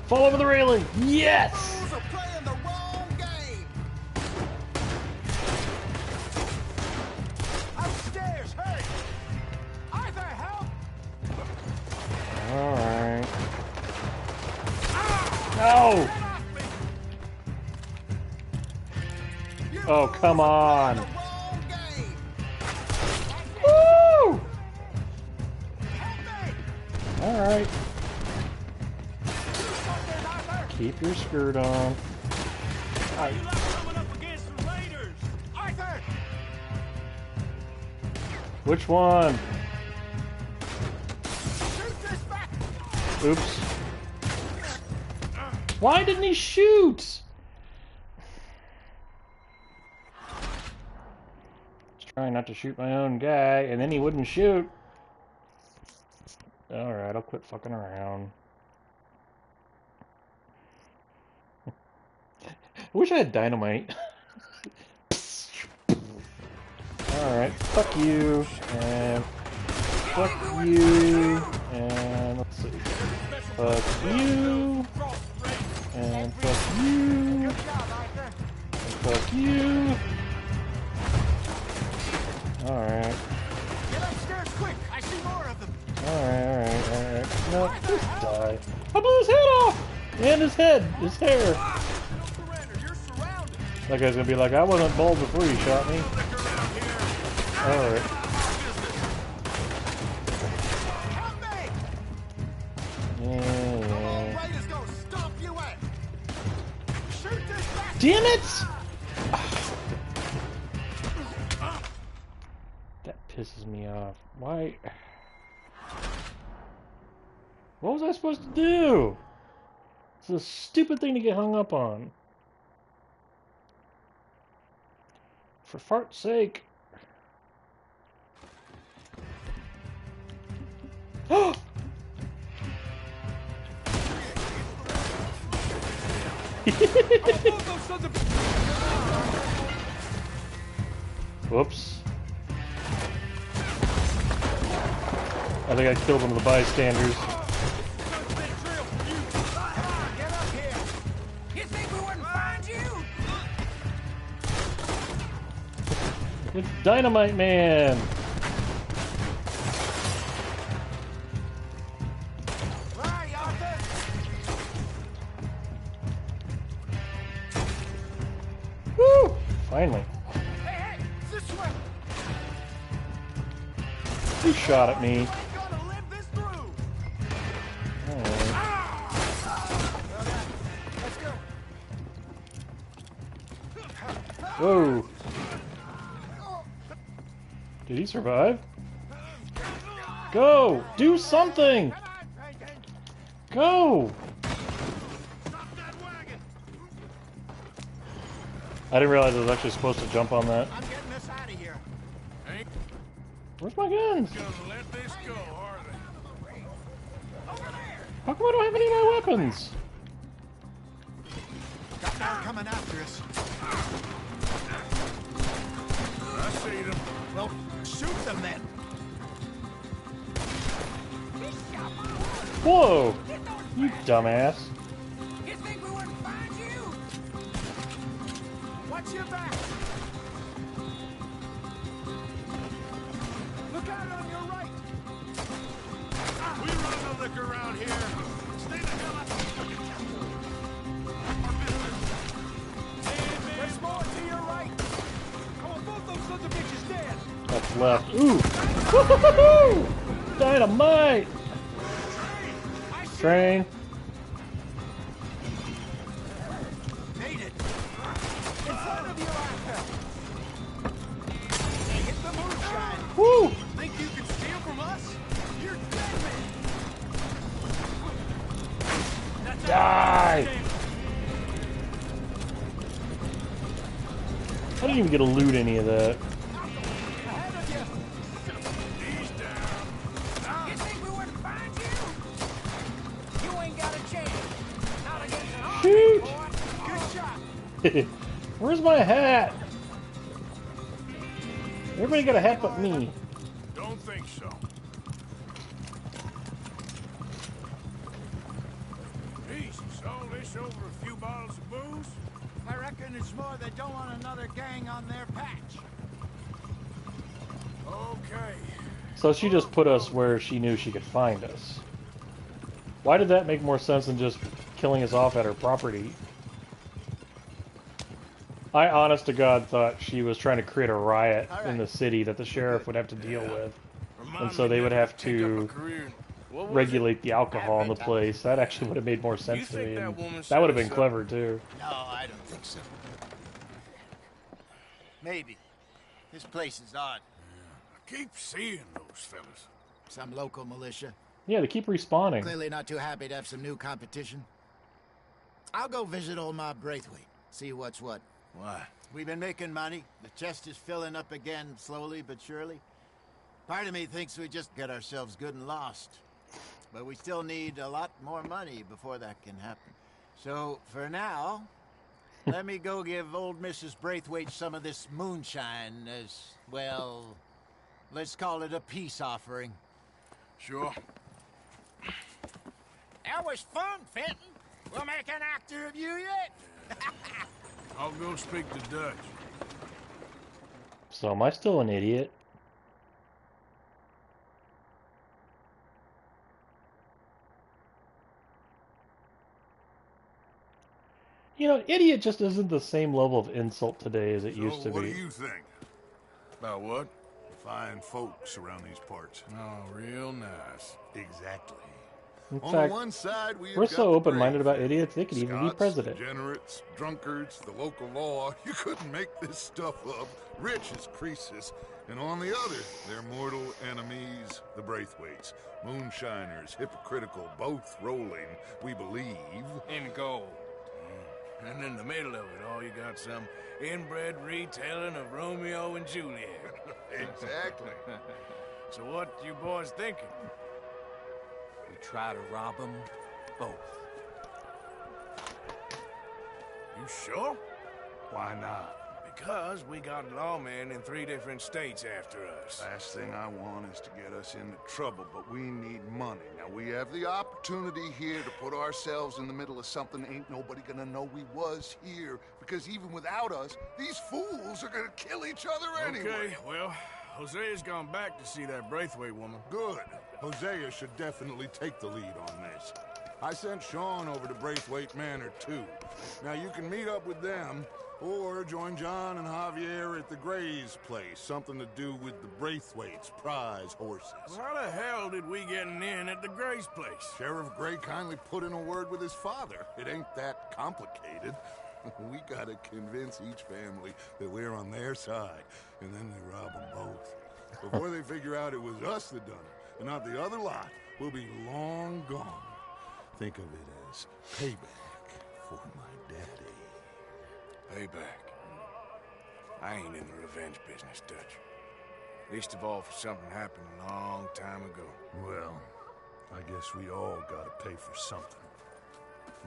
Fall over the railing! Yes! Upstairs, hurry! Arthur, help! Alright. No! Oh, come on! Woo! Alright. Keep your skirt on. You like coming up against the Raiders? Arthur! Which one? Shoot this back! Oops. Why didn't he shoot? Just trying not to shoot my own guy, and then he wouldn't shoot. Alright, I'll quit fucking around. I wish I had dynamite. Alright, fuck you, and fuck you, and let's see. Fuck you, and fuck you, and fuck you. Alright. Get upstairs quick! I see more of them! Alright. No, just die. I blew his head off! And his head, his hair. That guy's gonna be like, I wasn't bald before you shot me. Alright. Yeah. Damn it! That pisses me off. Why? What was I supposed to do? It's a stupid thing to get hung up on. For fart's sake. Oh! Whoops. I think I killed one of the bystanders. It's Dynamite Man! Woo! Finally. Hey, this way! You shot at me. Gonna live this through. Alright. Whoa. Did he survive? Go! Do something! Go! I didn't realize I was actually supposed to jump on that. I'm getting us out of here. Where's my guns? Gonna let this go, are they? How come I don't have any of my weapons? Got more coming after us. I see them. Well, shoot them then. Whoa! You dumbass. You think we wouldn't find you? Watch your back. Look out on your right. We run the liquor around here. Stay the hell up. There's more to your right. I want both those sons of bitches dead. That's left. Ooh! Woo-hoo-hoo-hoo! Dynamite! Train. Made it. In front of you, Arthur. They hit the moonshine. Woo! Think you can steal from us? You're dead, man. Die! I didn't even get to loot any of that. Shoot! Where's my hat? Everybody got a hat but me. Don't think so. Jesus, all this over a few bottles of booze? I reckon it's more they don't want another gang on their patch. Okay. So she just put us where she knew she could find us. Why did that make more sense than just killing us off at her property? I, honest to God, thought she was trying to create a riot in the city that the sheriff would have to deal with. And so they would have to regulate the alcohol in the place. That actually would have made more sense to me. And that would have been clever, too. No, I don't think so. Maybe. This place is odd. I keep seeing those fellas. Some local militia. Yeah, they keep respawning. Clearly not too happy to have some new competition. I'll go visit old Mob Braithwaite. See what's what. Why? We've been making money. The chest is filling up again, slowly but surely. Part of me thinks we just get ourselves good and lost. But we still need a lot more money before that can happen. So, for now, let me go give old Mrs. Braithwaite some of this moonshine as, well, let's call it a peace offering. Sure. That was fun, Fenton. We'll make an actor of you yet. I'll go speak to Dutch. So am I still an idiot? You know, idiot just isn't the same level of insult today as it used to What be. do you think? About what? Fine folks around these parts. Oh, real nice. Exactly. In On fact, the one side, we we're have so got the open-minded brave about idiots, they could even be Scots, president. Degenerates, drunkards, the local law. You couldn't make this stuff up. Rich as Croesus. And on the other, their mortal enemies, the Braithwaites. Moonshiners, hypocritical, both rolling, we believe. In gold. And in the middle of it all, you got some inbred retelling of Romeo and Juliet. Exactly. So what you boys thinking? We try to rob them both. You sure? Why not? Because we got lawmen in 3 different states after us. Last thing I want is to get us into trouble, but we need money. Now, we have the opportunity here to put ourselves in the middle of something ain't nobody gonna know we was here. Because even without us, these fools are gonna kill each other anyway. Okay, well, Hosea's gone back to see that Braithwaite woman. Good. Hosea should definitely take the lead on this. I sent Sean over to Braithwaite Manor, too. Now, you can meet up with them, or join John and Javier at the Gray's place. Something to do with the Braithwaite's prize horses. Well, how the hell did we get in at the Gray's place? Sheriff Gray kindly put in a word with his father. It ain't that complicated. We gotta convince each family that we're on their side, and then they rob them both. Before they figure out it was us that done it, and not the other lot, we'll be long gone. Think of it as payback for my daddy. Payback. I ain't in the revenge business, Dutch. Least of all for something happened a long time ago. Well, I guess we all gotta pay for something.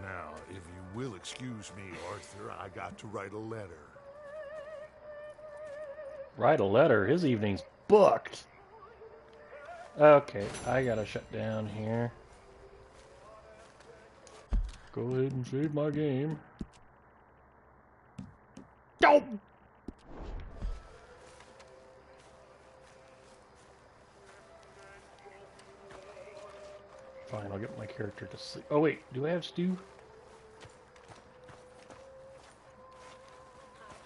Now, if you will excuse me, Arthur, I got to write a letter. Write a letter? His evening's booked. Okay, I gotta shut down here. Go ahead and save my game. Go! Fine, I'll get my character to sleep. Oh wait, do I have stew?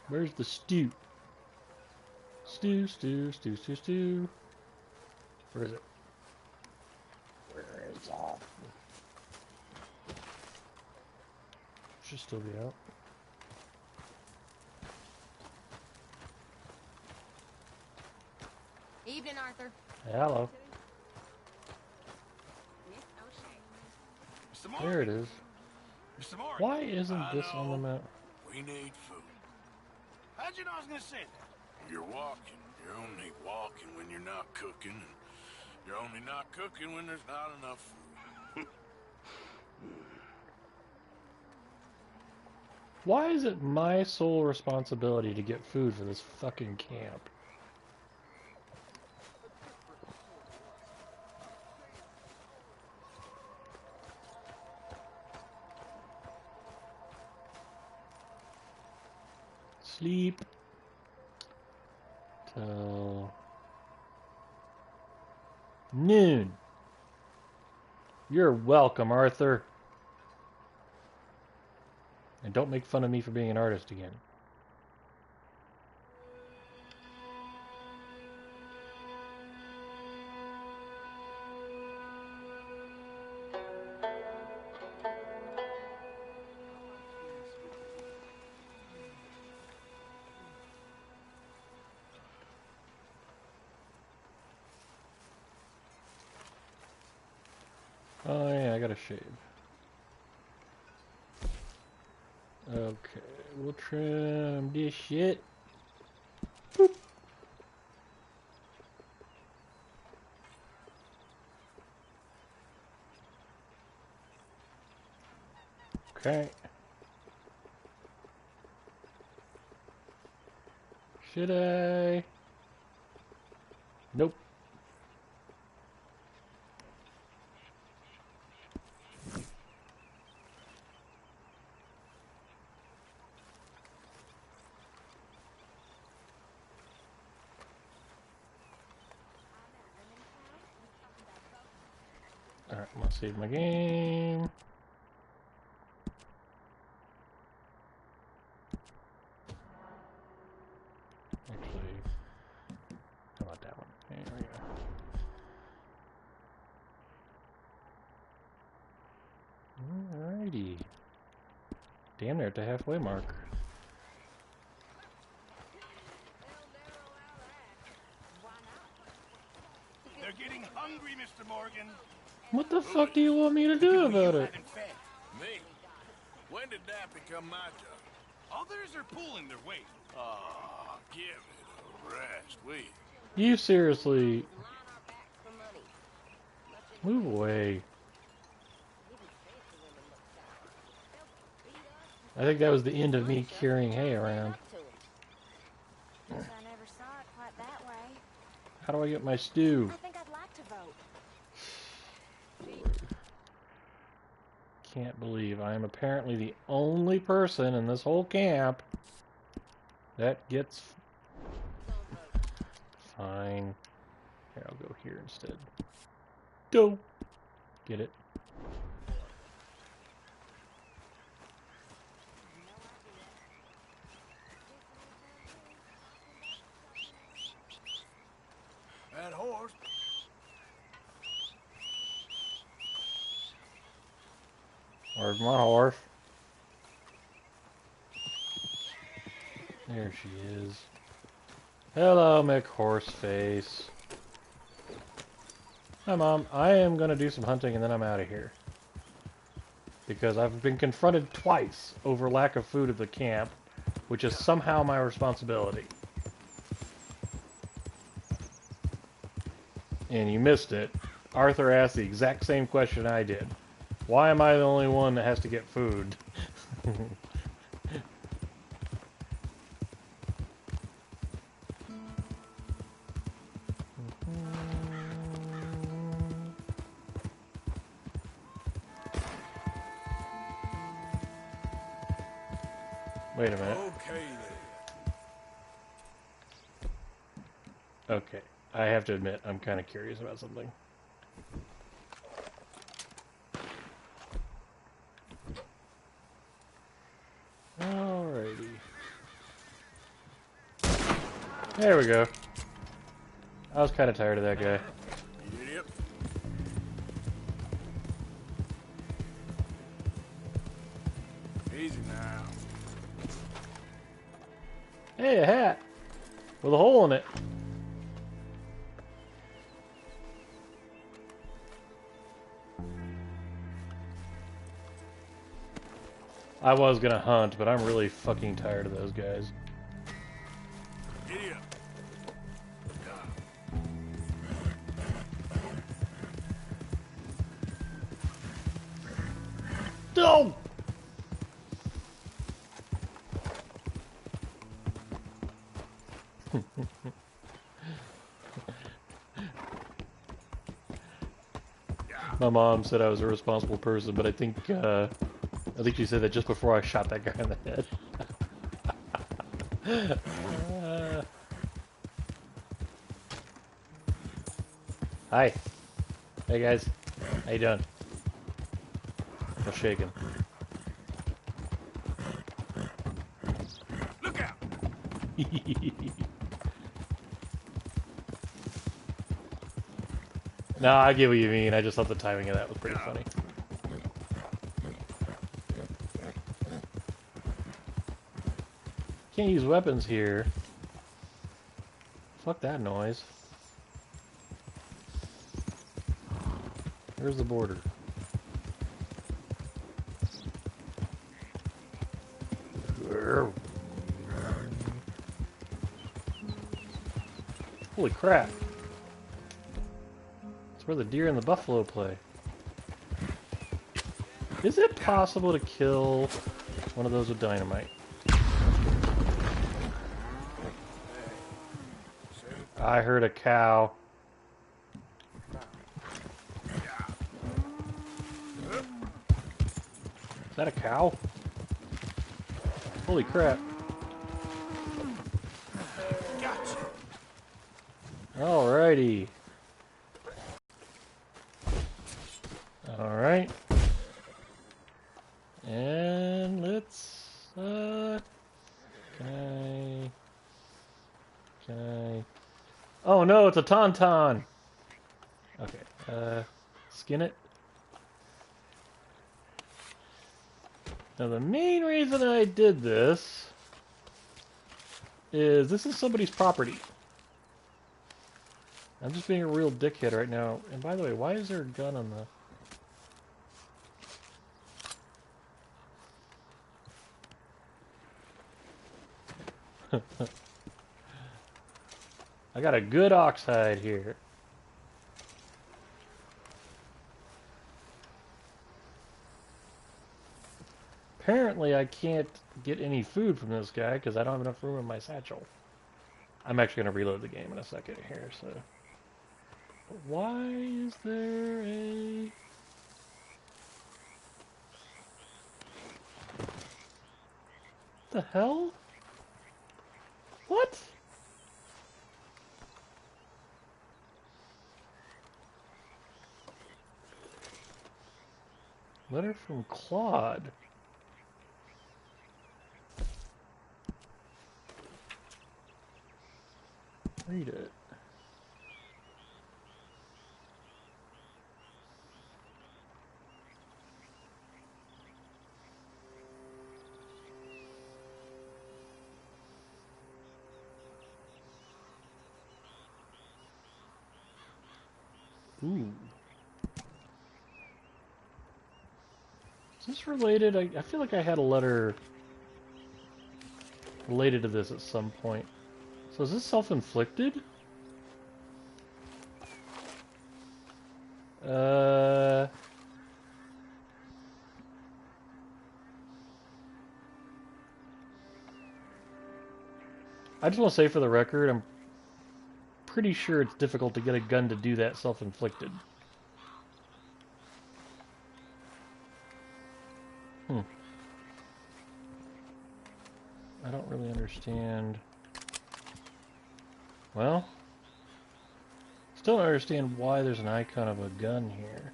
Where's the stew? Stew, stew, stew, stew, stew. Where is it? Where is it? Should still be out. Evening, Arthur. Hello. Mr. Morgan. There it is. Mr. Morgan. Why isn't this on the map? We need food. How'd you know I was gonna say that? You're walking. You're only walking when you're not cooking. And you're only not cooking when there's not enough food. Why is it my sole responsibility to get food for this fucking camp? Sleep till noon. You're welcome, Arthur. And don't make fun of me for being an artist again. Oh yeah, I gotta shave. Okay, we'll trim this shit. Boop. Okay. Should I? Nope. Alright, I'm gonna save my game. Actually, how about that one? There we go. Alrighty. Damn, they're at the halfway mark. They're getting hungry, Mr. Morgan. What the fuck do you want me to do about it? Me? When did that become my job? Others are pulling their weight. Oh, give it a rest, will you? You seriously... Move away. I think that was the end of me carrying hay around. I never saw it quite that way. How do I get my stew? I think I'd like to vote. Can't believe I am apparently the only person in this whole camp that gets... Fine. Here, I'll go here instead. Go! Get it? That horse. Where's my horse? Here she is. Hello, McHorseface. Hi, Mom. I am going to do some hunting and then I'm out of here. Because I've been confronted twice over lack of food at the camp, which is somehow my responsibility. And you missed it. Arthur asked the exact same question I did. Why am I the only one that has to get food? Wait a minute. Okay then. Okay. I have to admit, I'm kind of curious about something. Alrighty. There we go. I was kind of tired of that guy. Yep. Easy now. Hey, a hat! With a hole in it. I was gonna hunt, but I'm really fucking tired of those guys. Giddy up. No! My mom said I was a responsible person, but I think she said that just before I shot that guy in the head. Hi. Hey guys. How you doing? I'm shaking. Look out! No, I get what you mean. I just thought the timing of that was pretty funny. Can't use weapons here. Fuck that noise. Where's the border? Holy crap. It's where the deer and the buffalo play. Is it possible to kill one of those with dynamite? I heard a cow. Is that a cow? Holy crap. Gotcha. Alrighty. Alright. And let's, can I... Oh no, it's a tauntaun! Okay, skin it. Now the main reason I did this is somebody's property. I'm just being a real dickhead right now. And by the way, why is there a gun on the... I got a good ox hide here. Apparently I can't get any food from this guy because I don't have enough room in my satchel. I'm actually going to reload the game in a second here, so... But why is there a... What the hell? What? Letter from Claude. Read it. Ooh. Is this related? I feel like I had a letter related to this at some point. So is this self-inflicted? I just want to say for the record, I'm pretty sure it's difficult to get a gun to do that self-inflicted. I don't really understand. Well, still don't understand why there's an icon of a gun here.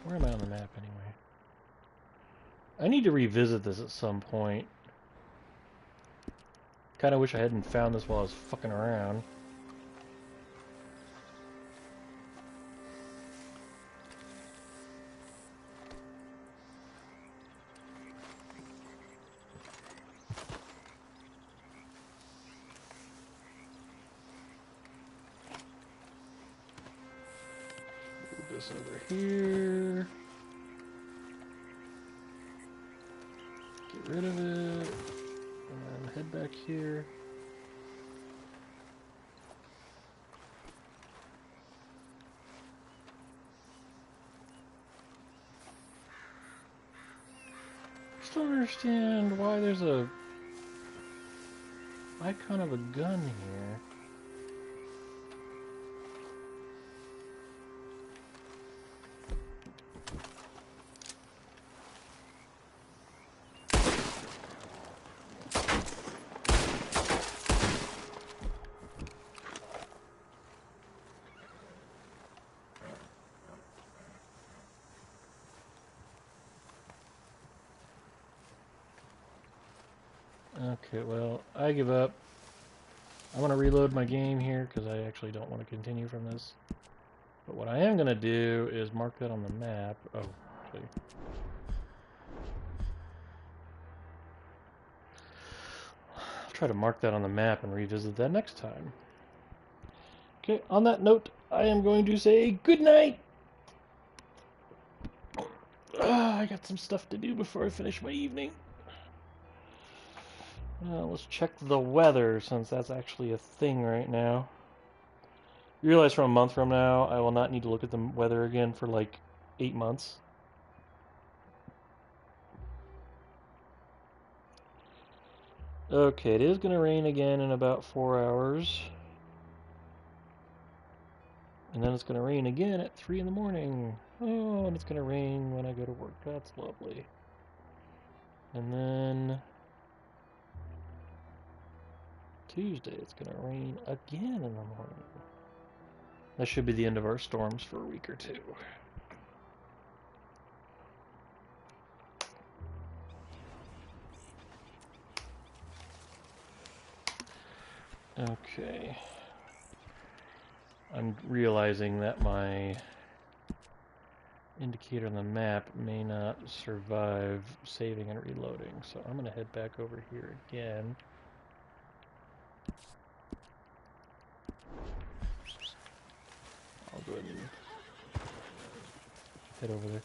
Where am I on the map anyway? I need to revisit this at some point. Kind of wish I hadn't found this while I was fucking around. Move this over here. Get rid of it. And head back here. Still don't understand why there's a icon of a gun here. Okay, well, I give up. I'm going to reload my game here because I actually don't want to continue from this. But what I am going to do is mark that on the map. Oh, actually. I'll try to mark that on the map and revisit that next time. Okay, on that note, I am going to say good night. I got some stuff to do before I finish my evening. Let's check the weather, since that's actually a thing right now. You realize from a month from now, I will not need to look at the weather again for like 8 months. Okay, it is going to rain again in about 4 hours. And then it's going to rain again at 3 in the morning. Oh, and it's going to rain when I go to work. That's lovely. And then Tuesday, it's going to rain again in the morning. That should be the end of our storms for a week or two. Okay. I'm realizing that my indicator on the map may not survive saving and reloading, so I'm going to head back over here again. I'll go ahead and head over there.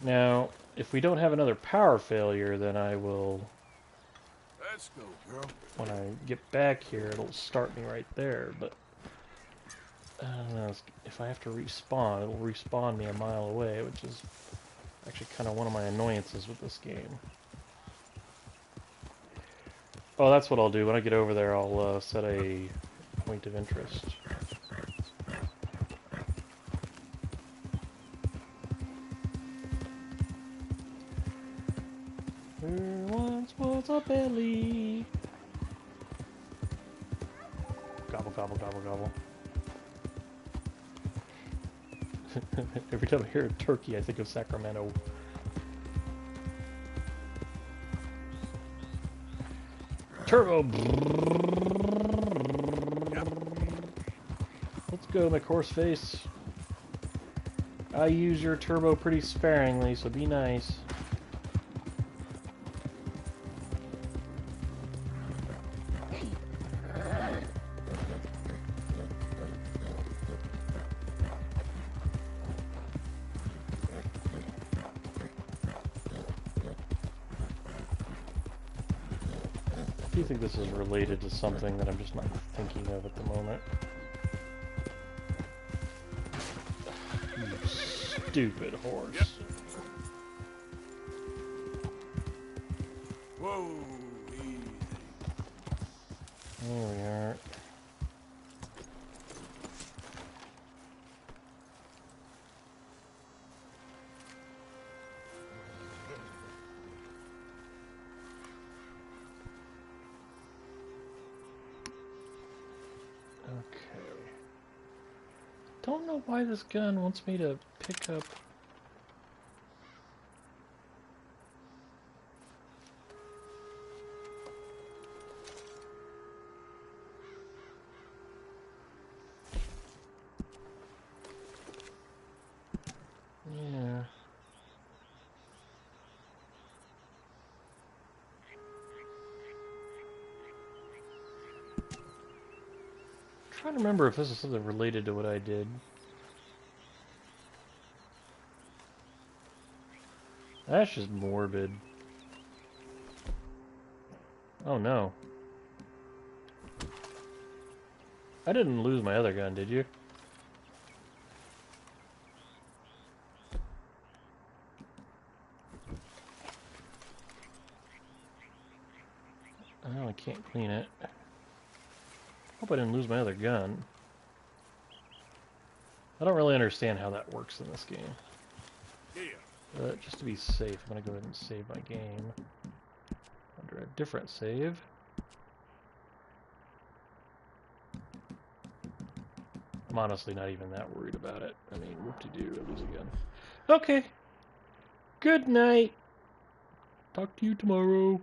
Now, if we don't have another power failure, then I will... Let's go, girl. When I get back here, it'll start me right there, but... I don't know, if I have to respawn, it'll respawn me a mile away, which is actually kind of one of my annoyances with this game. Oh, that's what I'll do. When I get over there, I'll set a point of interest. There once was a belly. Gobble, gobble, gobble, gobble. Every time I hear a turkey, I think of Sacramento. Turbo! Let's go, McHorseface. I use your turbo pretty sparingly, so be nice. do think this is related to something that I'm just not thinking of at the moment. You stupid horse. Yep. Whoa, easy. There we are. Don't know why this gun wants me to pick up. Yeah. I'm trying to remember if this is something related to what I did. That's just morbid. Oh no. I didn't lose my other gun, did you? Oh, I can't clean it. Hope I didn't lose my other gun. I don't really understand how that works in this game. Just to be safe, I'm going to go ahead and save my game under a different save. I'm honestly not even that worried about it. I mean, whoop-de-doo, I lose again. Okay. Good night. Talk to you tomorrow.